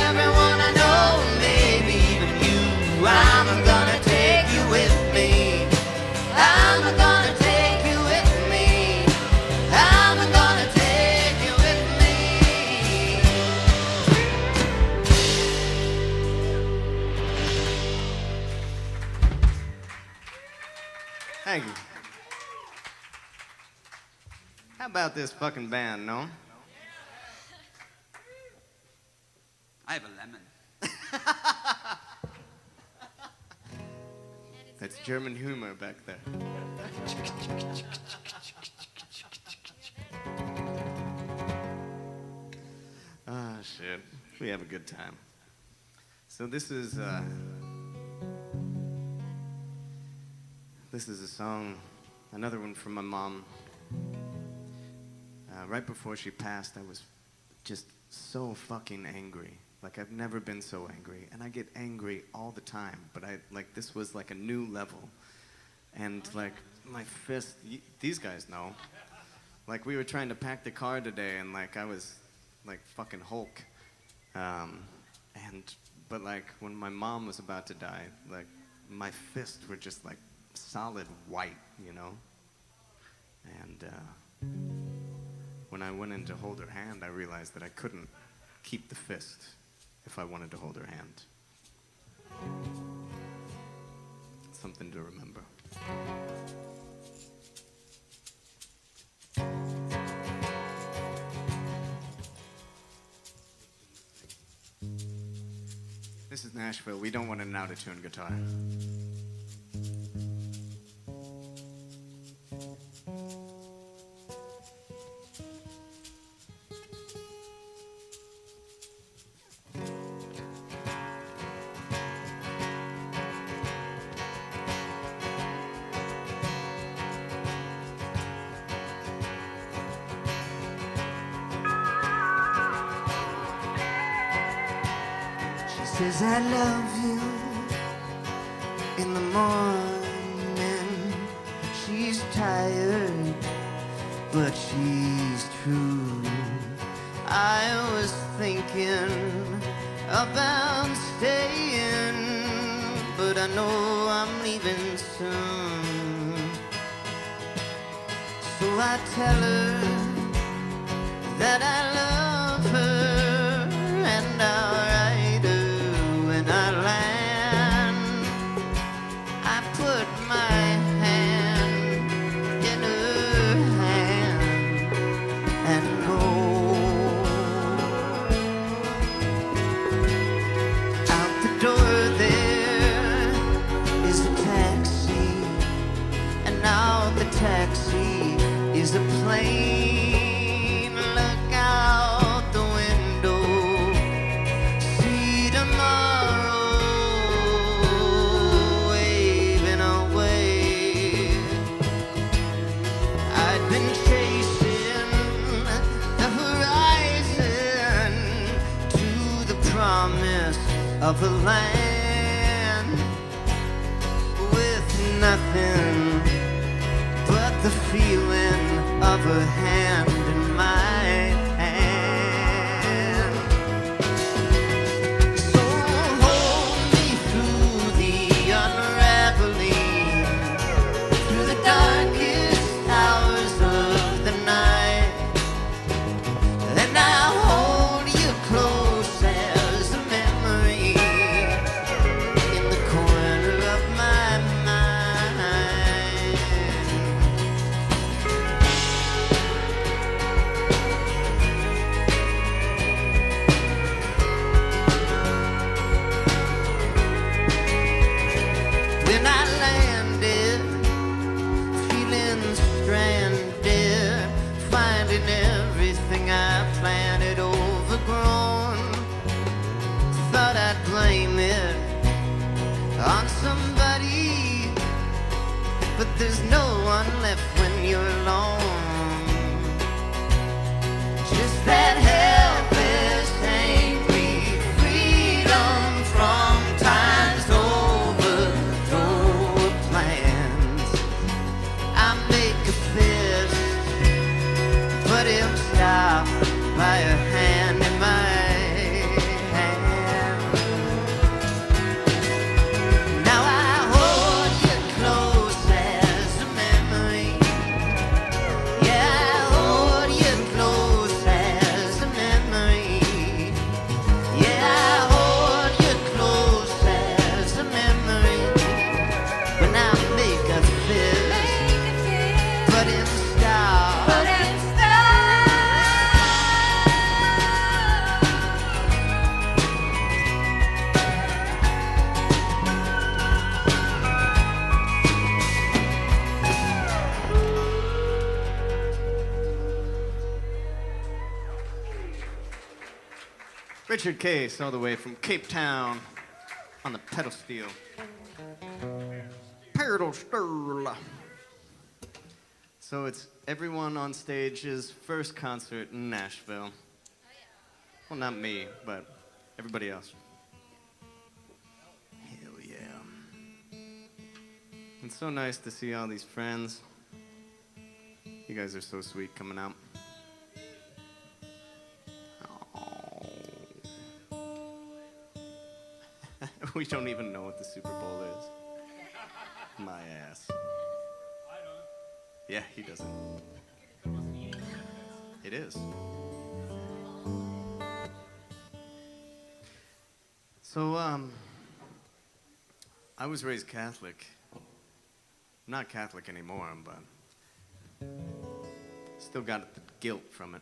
everyone I know, maybe even you. I'm gonna take you with me. I'm gonna take you with me. I'm gonna take you with me. Thank you. How about this fucking band, no? I have a lemon. That's German humor back there. Ah, shit. We have a good time. So this is a song, another one from my mom. Right before she passed, I was just so fucking angry. Like, I've never been so angry. And I get angry all the time, but this was like a new level. And like, my fist, these guys know. Like, we were trying to pack the car today, and like, I was like fucking Hulk. But like, when my mom was about to die, like, my fists were just like solid white, you know? And when I went in to hold her hand, I realized that I couldn't keep the fist if I wanted to hold her hand. Something to remember. This is Nashville. We don't want an out-of-tune guitar. Says I love you in the morning. She's tired, but she's true. I was thinking about staying, but I know I'm leaving soon. So I tell her that I love her, and I'll write her when I land. I put my hand in her hand and go out the door. There is a taxi, and now the taxi is a plane. Look out the window, see tomorrow waving away. I'd been chasing the horizon to the promise of a land with nothing but the feeling of her hand in my hand. So hold me through the unraveling, through the darkest hours of the night. Then I'll hold you close as a memory in the corner of my mind. there's no one left when you're alone. Just that helpless, angry freedom from time's overthrow of plans. I make a fist, but it'll stop by a hand in my hand. Now I hold you close as a memory. Yeah, I hold you close as a memory. Yeah, I hold you close as a memory. When I make a fist, but it'll stop. Richard Case, all the way from Cape Town, on the pedal steel. Pedal steel. So it's everyone on stage's first concert in Nashville. Well, not me, but everybody else. Hell yeah. It's so nice to see all these friends. You guys are so sweet coming out. We don't even know what the Super Bowl is. My ass. Yeah, he doesn't. It is. So, I was raised Catholic. I'm not Catholic anymore, but still got the guilt from it.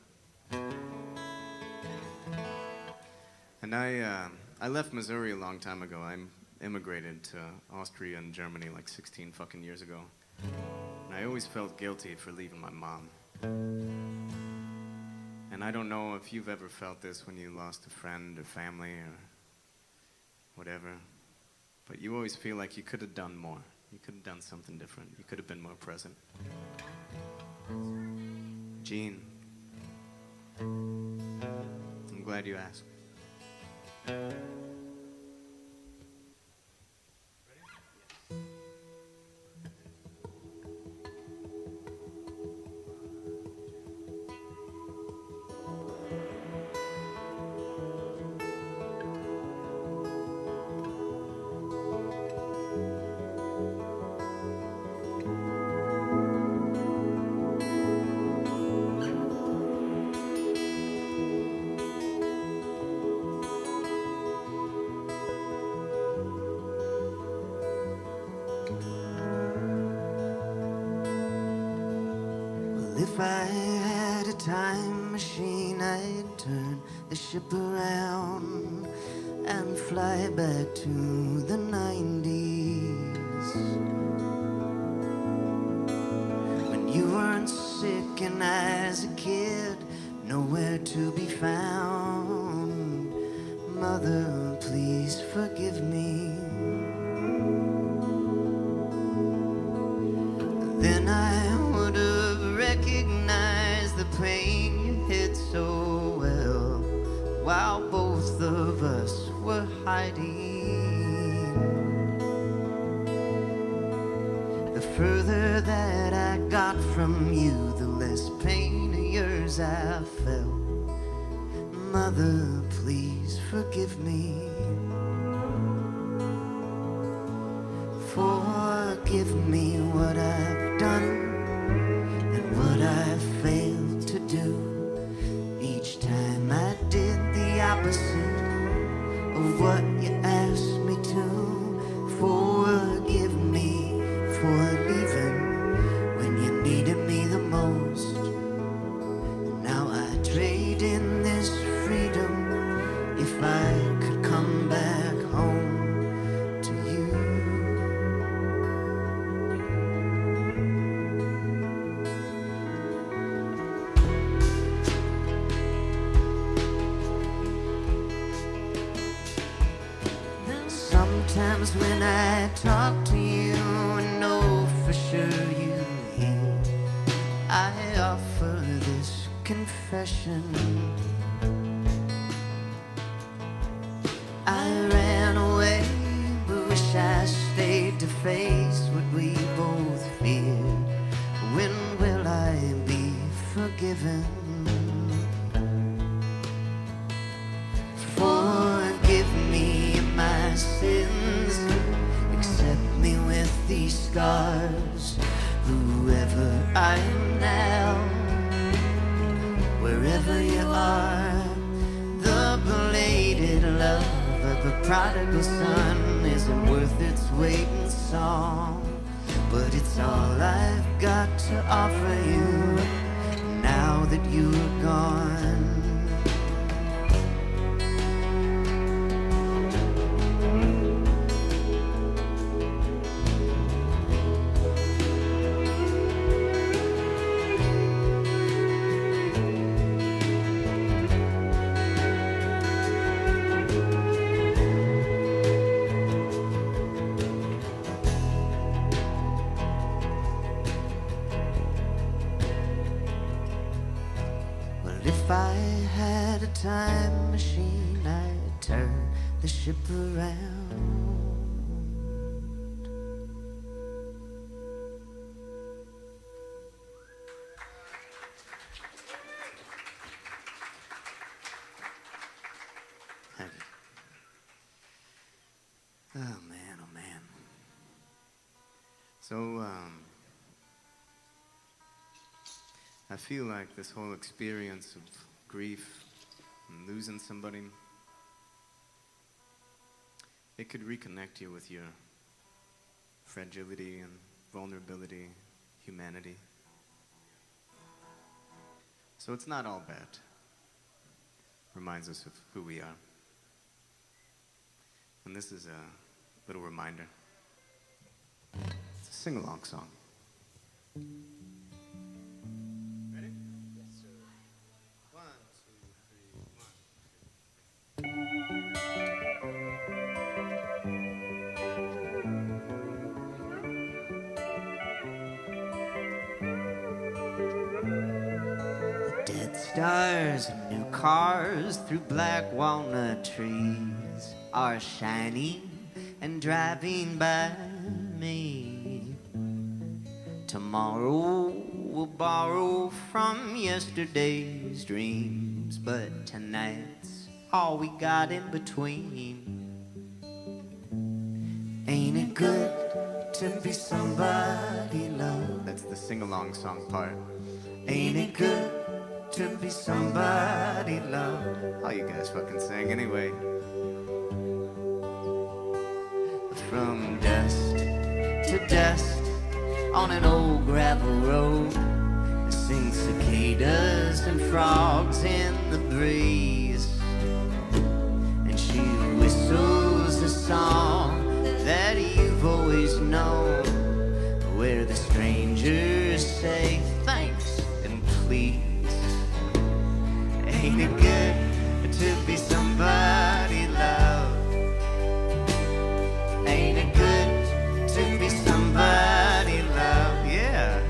And I left Missouri a long time ago. I immigrated to Austria and Germany like 16 fucking years ago. And I always felt guilty for leaving my mom. And I don't know if you've ever felt this when you lost a friend or family or whatever, but you always feel like you could have done more. You could have done something different. You could have been more present. Gene, I'm glad you asked. If I had a time machine, I'd turn the ship around and fly back to the 90s. When you weren't sick and as a kid, nowhere to be found. Mother, please forgive me. Then I would have recognized the pain you hid so well, while both of us were hiding. The further that I got from you, the less pain of yours I felt. Mother, please forgive me. Forgive me what I've done and what I failed to do. Each time I did the opposite of what you asked me to. Forgive me for leaving when you needed me the most. Now I trade in this freedom if I could come back home to you. Sometimes when I talk to you, I know for sure you hear, I offer this confession. I ran away, but wish I stayed to face what we both feared. When will I be forgiven? Forgive me my sins, accept me with these scars, whoever I am now, wherever you are. The belated love of a prodigal son isn't worth its weight in song, but it's all I've got to offer you now that you're gone. If I had a time machine, I'd turn the ship around. Thank you. Oh man, oh man. So, I feel like this whole experience of grief and losing somebody, it could reconnect you with your fragility and vulnerability, humanity. So it's not all bad. Reminds us of who we are. And this is a little reminder. It's a sing-along song. Dead stars and new cars through black walnut trees are shining and driving by me. Tomorrow we'll borrow from yesterday's dreams, but tonight's all we got in between. Ain't it good to be somebody loved? That's the sing-along song part. Ain't it good to be somebody loved? All you guys fucking sing anyway. From dust to dust on an old gravel road, sing cicadas and frogs in the breeze, and she whistles a song that you've always known, where the strangers say thanks and please. Ain't it good to be somebody loved? Ain't it good to be somebody loved? Yeah.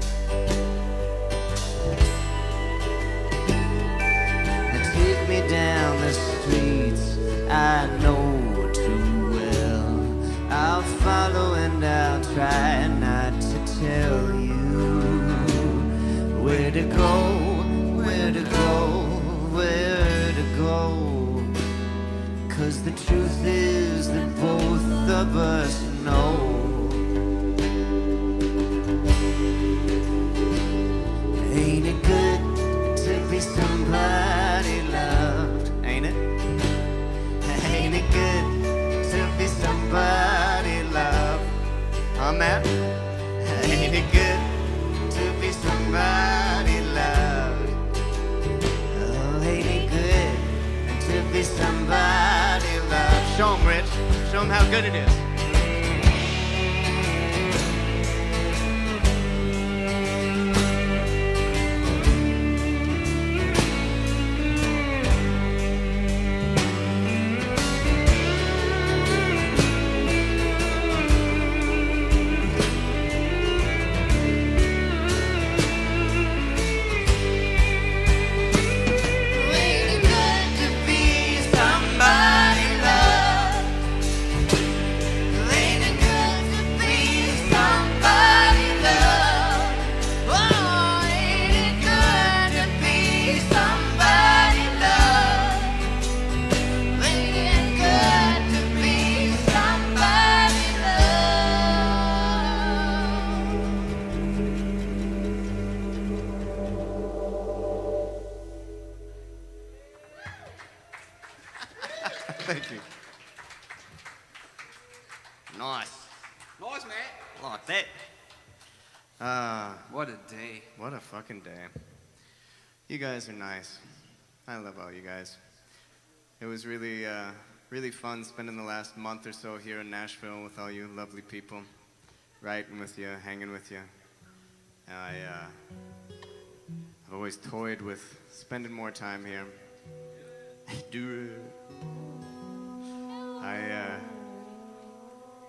Now take me down the streets I know too well. I'll follow and I'll try not to tell you where to go, where to go, where to go. 'Cause the truth is that both of us know. Ain't it good to be somebody loved? Ain't it? Ain't it good to be somebody loved? On that? Ain't it good to be somebody loved? Oh, ain't it good to be somebody loved? Show 'em, Rich. Show 'em how good it is. Thank you. Nice. Nice, man. Like that. What a day. What a fucking day. You guys are nice. I love all you guys. It was really, really fun spending the last month or so here in Nashville with all you lovely people, writing with you, hanging with you. I've always toyed with spending more time here.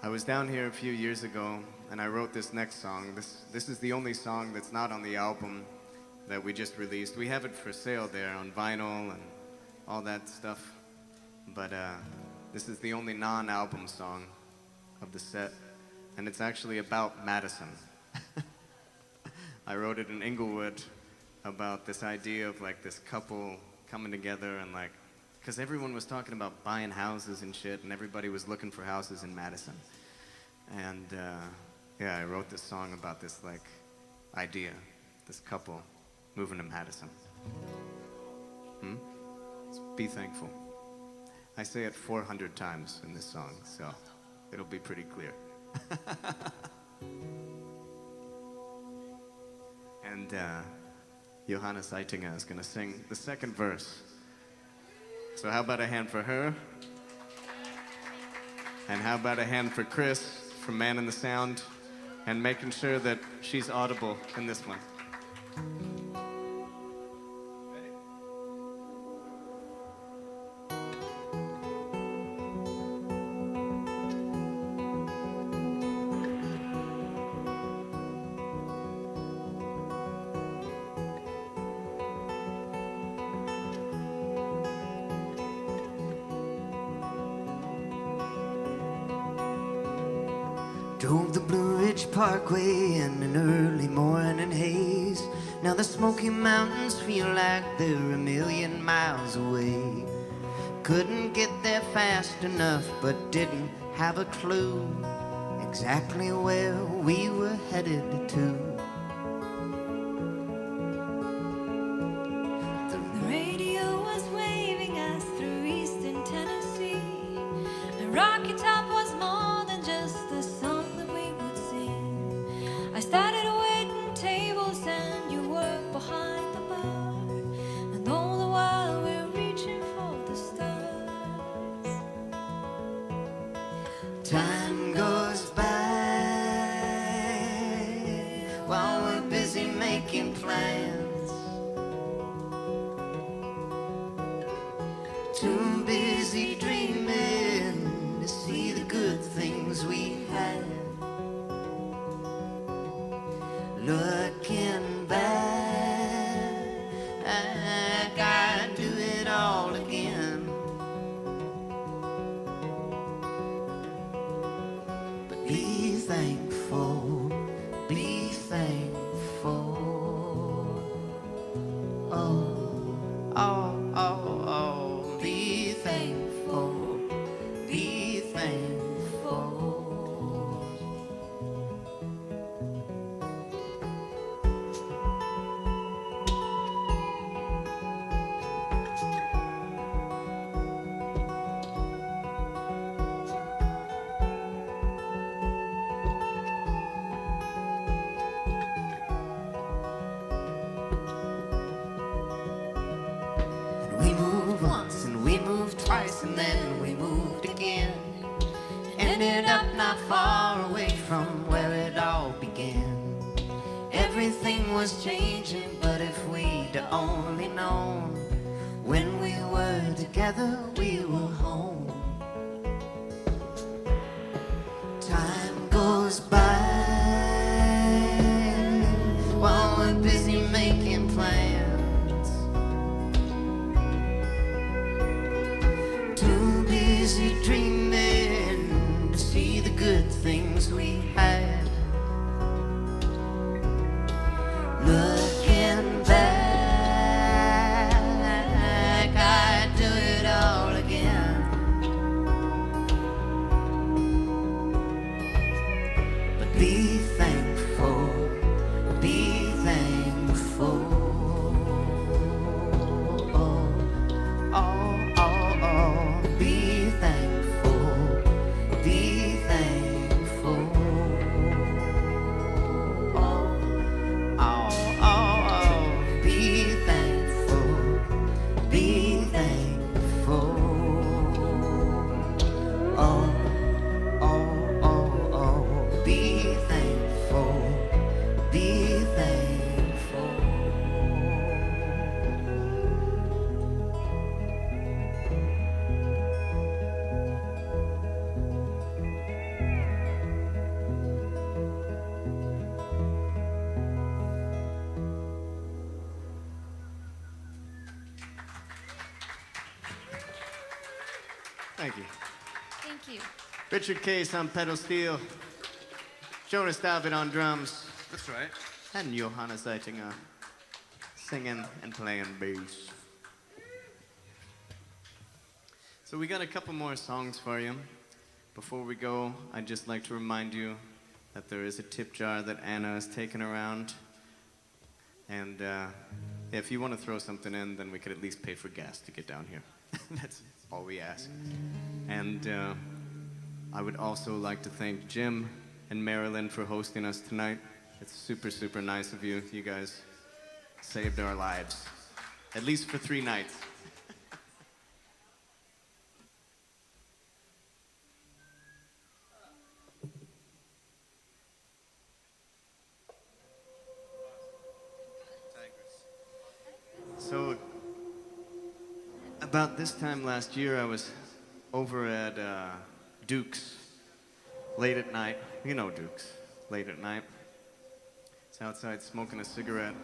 I was down here a few years ago, and I wrote this next song. This is the only song that's not on the album that we just released. We have it for sale there on vinyl and all that stuff. But this is the only non-album song of the set, and it's actually about Madison. I wrote it in Inglewood about this idea of like this couple coming together and like, because everyone was talking about buying houses and shit, and everybody was looking for houses in Madison. And yeah, I wrote this song about this like idea, this couple moving to Madison. Be thankful. I say it 400 times in this song, so it'll be pretty clear. And Johanna Seitinger is going to sing the second verse. So how about a hand for her? And how about a hand for Chris from Man in the Sound and making sure that she's audible in this one. Drove the Blue Ridge Parkway in an early morning haze. Now the Smoky Mountains feel like they're a million miles away. Couldn't get there fast enough, but didn't have a clue exactly where we were headed to. The radio was waving us through eastern Tennessee. The Rocky Top was more than just the song that we would sing. I started waiting tables and you were behind the bar, and all the while we're reaching for the stars. Time goes by while we're busy making plans. Too busy dreaming to see the good things we had. Looking back, I'd do it all again. But be thankful, be thankful. Oh, be thankful, be thankful. We moved once and we moved twice and then we moved again. Ended up not far away from where it all began. Everything was changing, but if we'd only known, when we were together we were home. Time goes by while we're busy making plans. Too busy dreaming to see the good things we had. Looking back, I'd do it all again. Thank you. Thank you. Richard Case on pedal steel. Jonas David on drums. That's right. And Johanna Seitinger singing and playing bass. So we got a couple more songs for you. Before we go, I'd just like to remind you that there is a tip jar that Anna has taken around. And if you want to throw something in, then we could at least pay for gas to get down here. That's all we ask. And I would also like to thank Jim and Marilyn for hosting us tonight. It's super, super nice of you. You guys saved our lives, at least for 3 nights. So, about this time last year, I was over at Duke's late at night. You know Duke's, late at night. It's outside smoking a cigarette.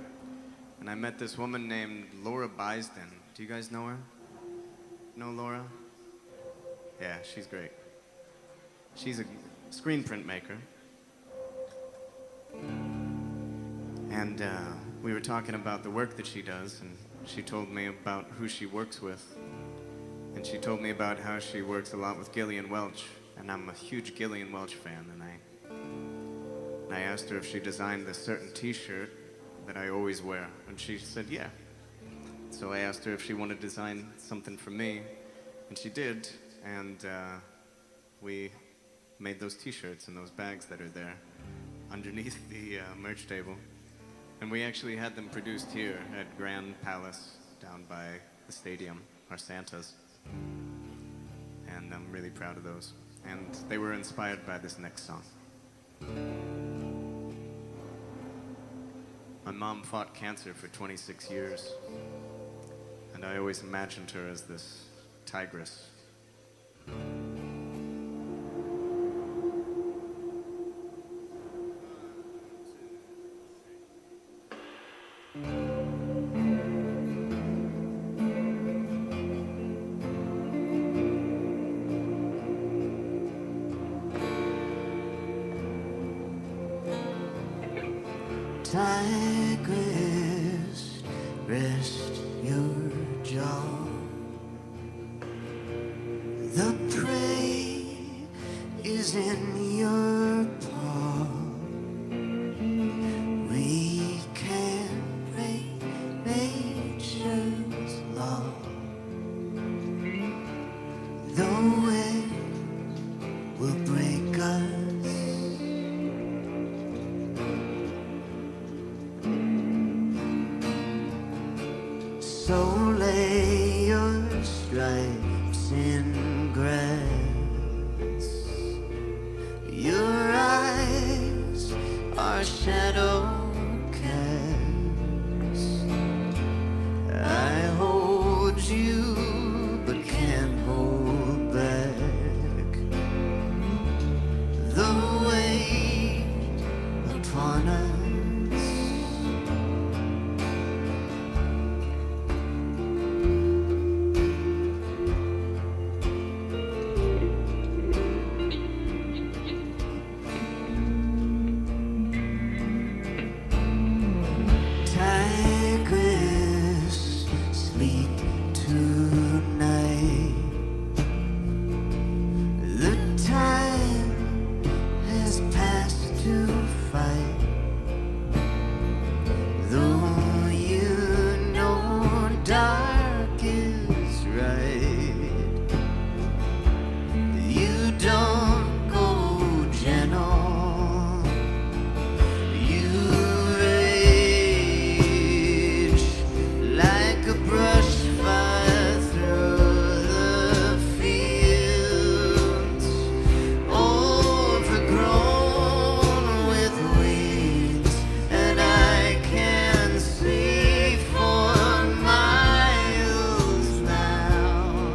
And I met this woman named Laura Bisden. Do you guys know her? Know Laura? Yeah, she's great. She's a screen print maker. And we were talking about the work that she does, and she told me about who she works with. And she told me about how she works a lot with Gillian Welch. And I'm a huge Gillian Welch fan, and I asked her if she designed this certain t-shirt that I always wear, and she said yeah. So I asked her if she wanted to design something for me, and she did, and we made those t-shirts and those bags that are there underneath the merch table. And we actually had them produced here at Grand Palace down by the stadium, our Santas. And I'm really proud of those. And they were inspired by this next song. My mom fought cancer for 26 years, and I always imagined her as this tigress. Tigress, rest your jaw. The prey is in your paw. We can break nature's law. The wind will break us. So lay your stripes in grass. Your eyes are shadow cast. I hold you but can't hold back the weight upon us. Tigress, sleep tonight. The time has passed to fight. Though you know dark is right, you don't go gentle. You rage like a brush fire through the fields, overgrown with weeds, and I can see for miles now.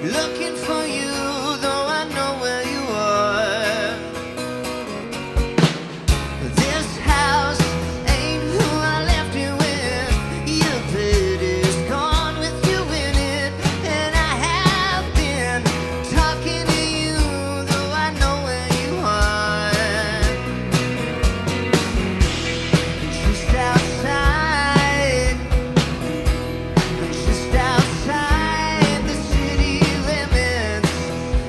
looking for you, though I know where you are. This house ain't who I left it with. Your bed is gone with you in it, and I have been talking to you, though I know where you are. Just outside, just outside the city limits,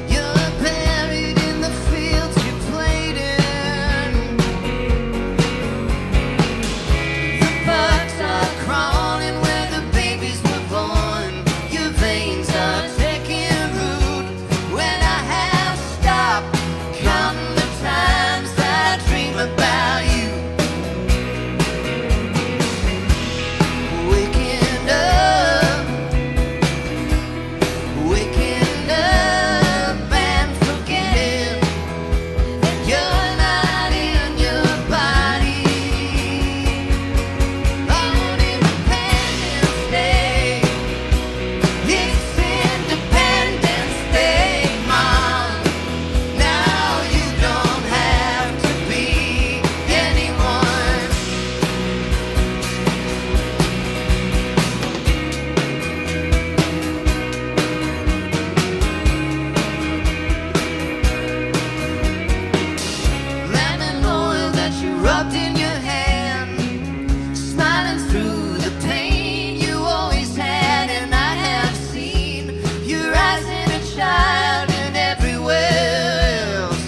you're buried in the fields you played in. The bugs are crawling where the babies were born. Your veins are taking root. When I have stopped counting the times that I dream about you. Waking up and forgetting that you're not in your body. On Independence Day, it's Independence Day, Mom. Now you don't have to be anyone. Lemon oil that you rubbed in your hand, smiling through the pain you always had, and I have seen your eyes in a child and everywhere else.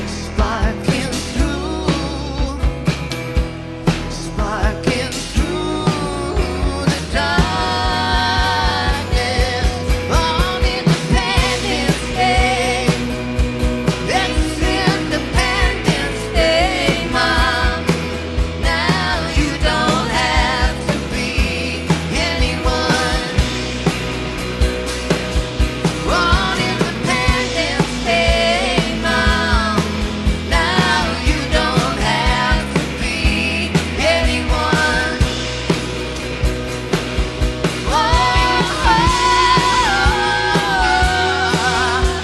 Sparking through the darkness on Independence Day. It's Independence Day, Mom. Now you don't have to be anyone. On Independence Day, Mom. Now you don't have to be anyone.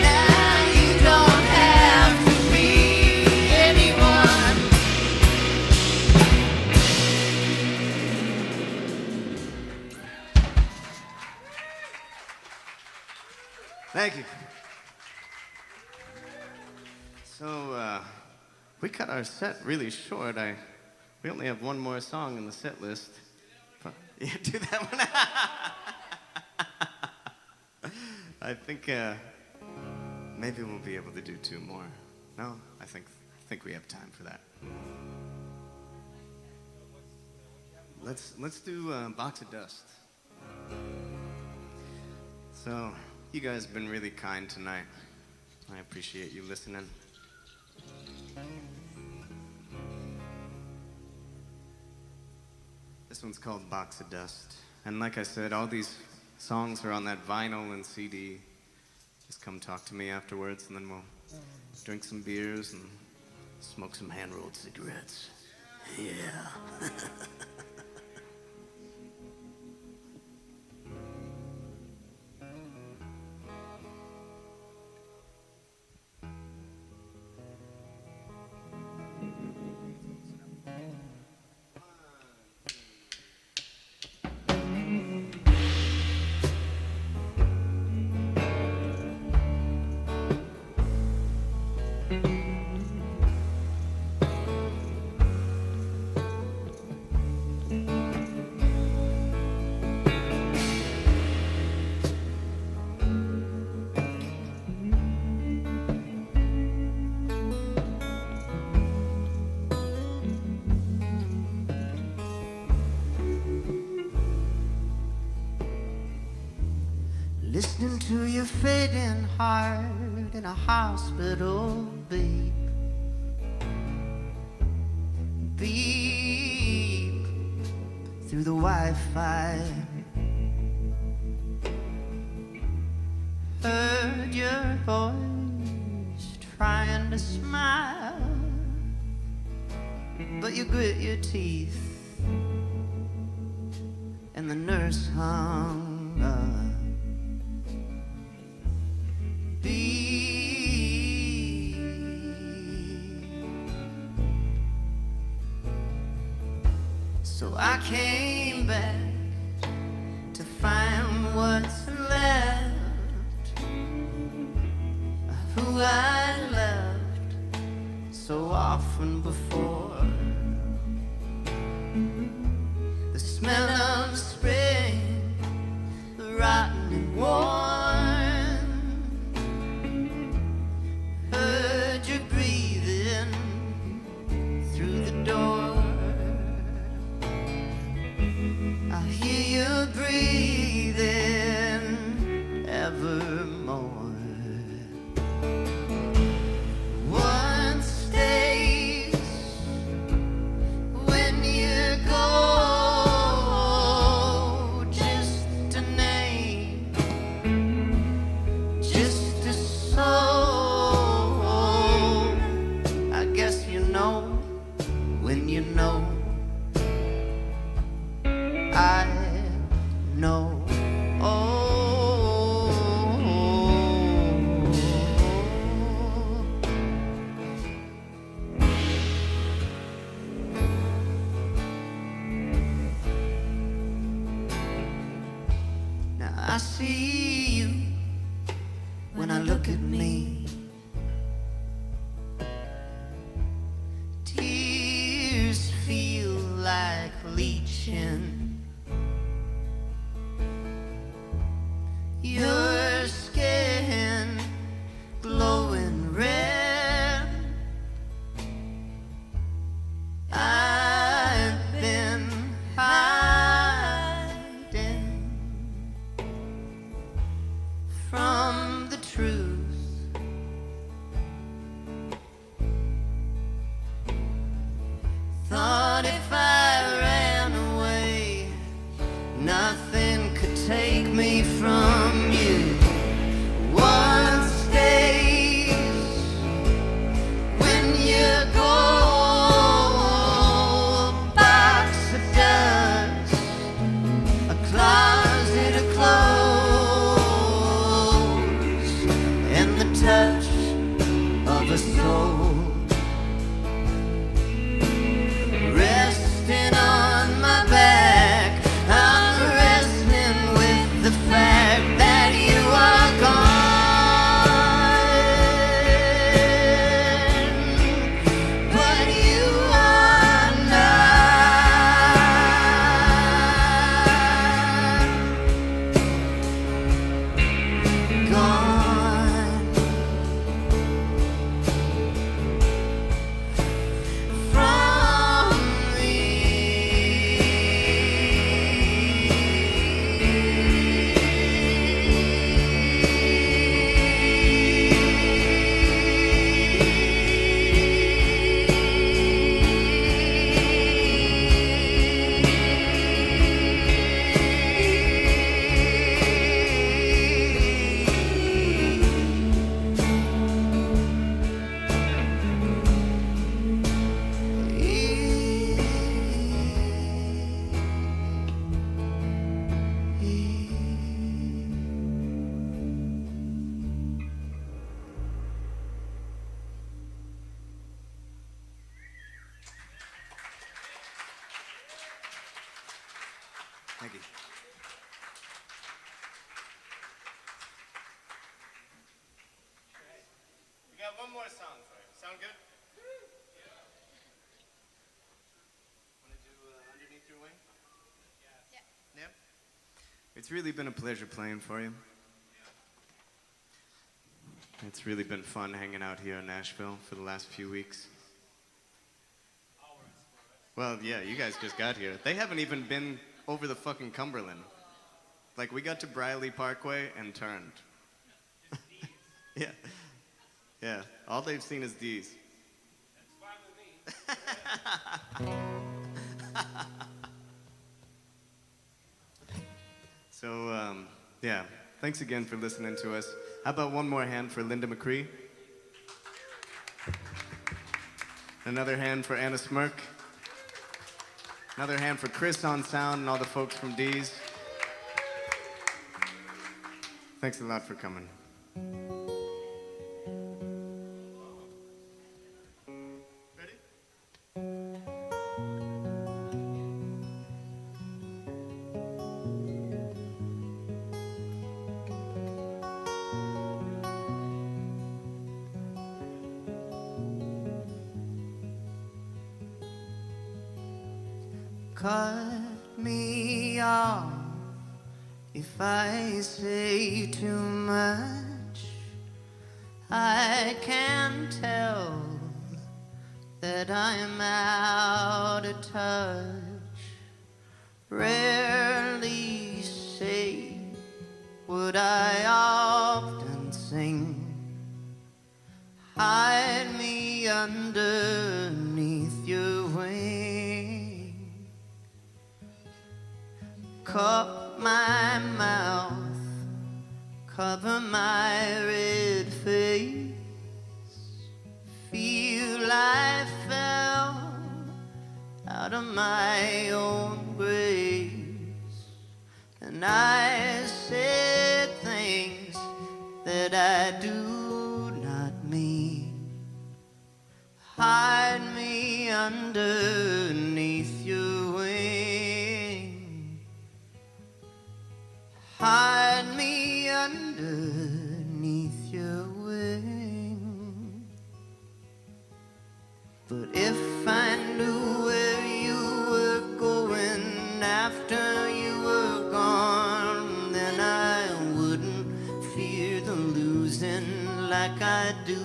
Now you don't have to be anyone. Thank you. So, we cut our set really short. We only have one more song in the set list. But, yeah, do that one. I think maybe we'll be able to do two more. No, I think we have time for that. Let's do Box of Dust. So, you guys have been really kind tonight. I appreciate you listening. This one's called Box of Dust. And like I said, all these songs are on that vinyl and CD. Just come talk to me afterwards, and then we'll drink some beers and smoke some hand-rolled cigarettes. Yeah. Listening to your fading heart in a hospital beep. Beep through the Wi-Fi. Heard your voice trying to smile, but you grit your teeth, and the nurse hung up. came back to find what's left of who I loved so often before. The smell of spring, rotten and worn. Heard you breathing through the door. I hear you breathing evermore. One stays when you go, just a name, just a soul. I guess you know when you know. I know. Now I see you when I look at me. Tears feel like leeching. Your skin glowing red. I've been hiding from the truth. Thought if I ran away, nothing could take me from you. One stays when you go, a box of dust, a closet of clothes, and the touch of a soul. Resting on my back, I'm wrestling with the fact that you are gone, but you are not gone from Thank you. We got one more song for you. Sound good? Want to do Underneath Your Wing? Yeah. It's really been a pleasure playing for you. It's really been fun hanging out here in Nashville for the last few weeks. Well, yeah, you guys just got here. They haven't even been over the fucking Cumberland. Like, we got to Briley Parkway and turned. Yeah. Yeah. All they've seen is D's. That's fine with me. So, yeah. Thanks again for listening to us. How about one more hand for Linda McRea? Another hand for Anna Smyrk. Another hand for Chris on sound and all the folks from D's. Thanks a lot for coming. Ready? cut me off if I say too much. I can tell that I'm out of touch. Rarely say what I often sing. Hide me underneath your wing. Cup my mouth, cover my red face. Feel I fell out of my own grace, and I said things that I do not mean. Hide me underneath your wing. Hide me underneath your wing. But if I knew where you were going after you were gone, then I wouldn't fear the losing like I do.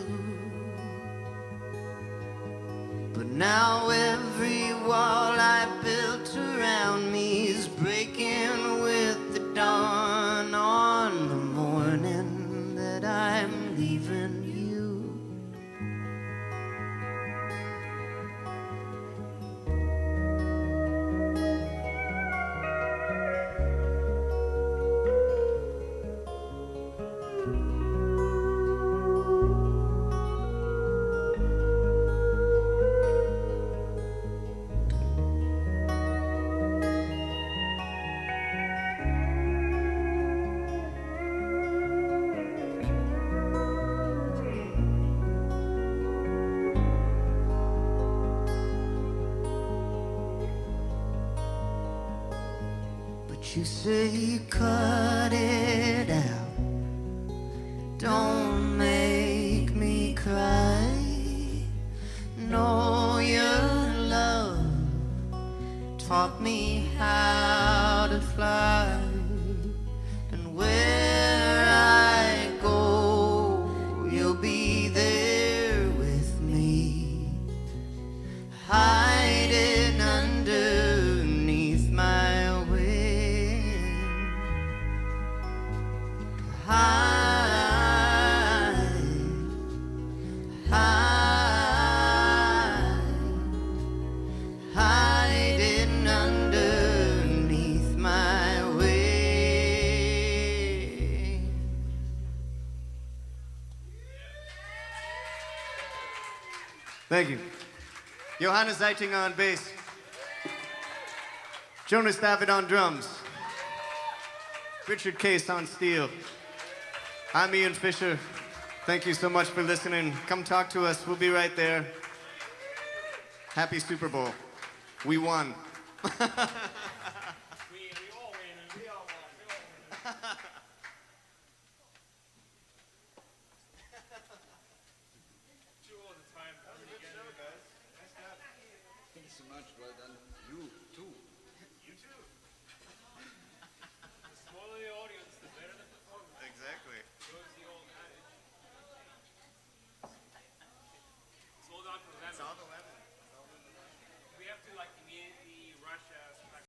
But now every wall I built around me is breaking with the dawn on the morning that I'm leaving you. You say cut it out, don't make me cry. Know your love taught me how to fly, and where I go, you'll be there with me, hiding underneath my hiding underneath my wing. Thank you. Johannes Zeitinger on bass. Jonas David on drums. Richard Case on steel. I'm Ian Fisher. Thank you so much for listening. Come talk to us. We'll be right there. Happy Super Bowl. We won. We all win. We all won. Two all the time. That was a good show, guys. Nice job. Thank you so much. Well done. You too. You too. The smaller the audience, the better the performance. Exactly. Goes the old adage. Sold out for lemon. It's all the lemon. We have to like immediately rush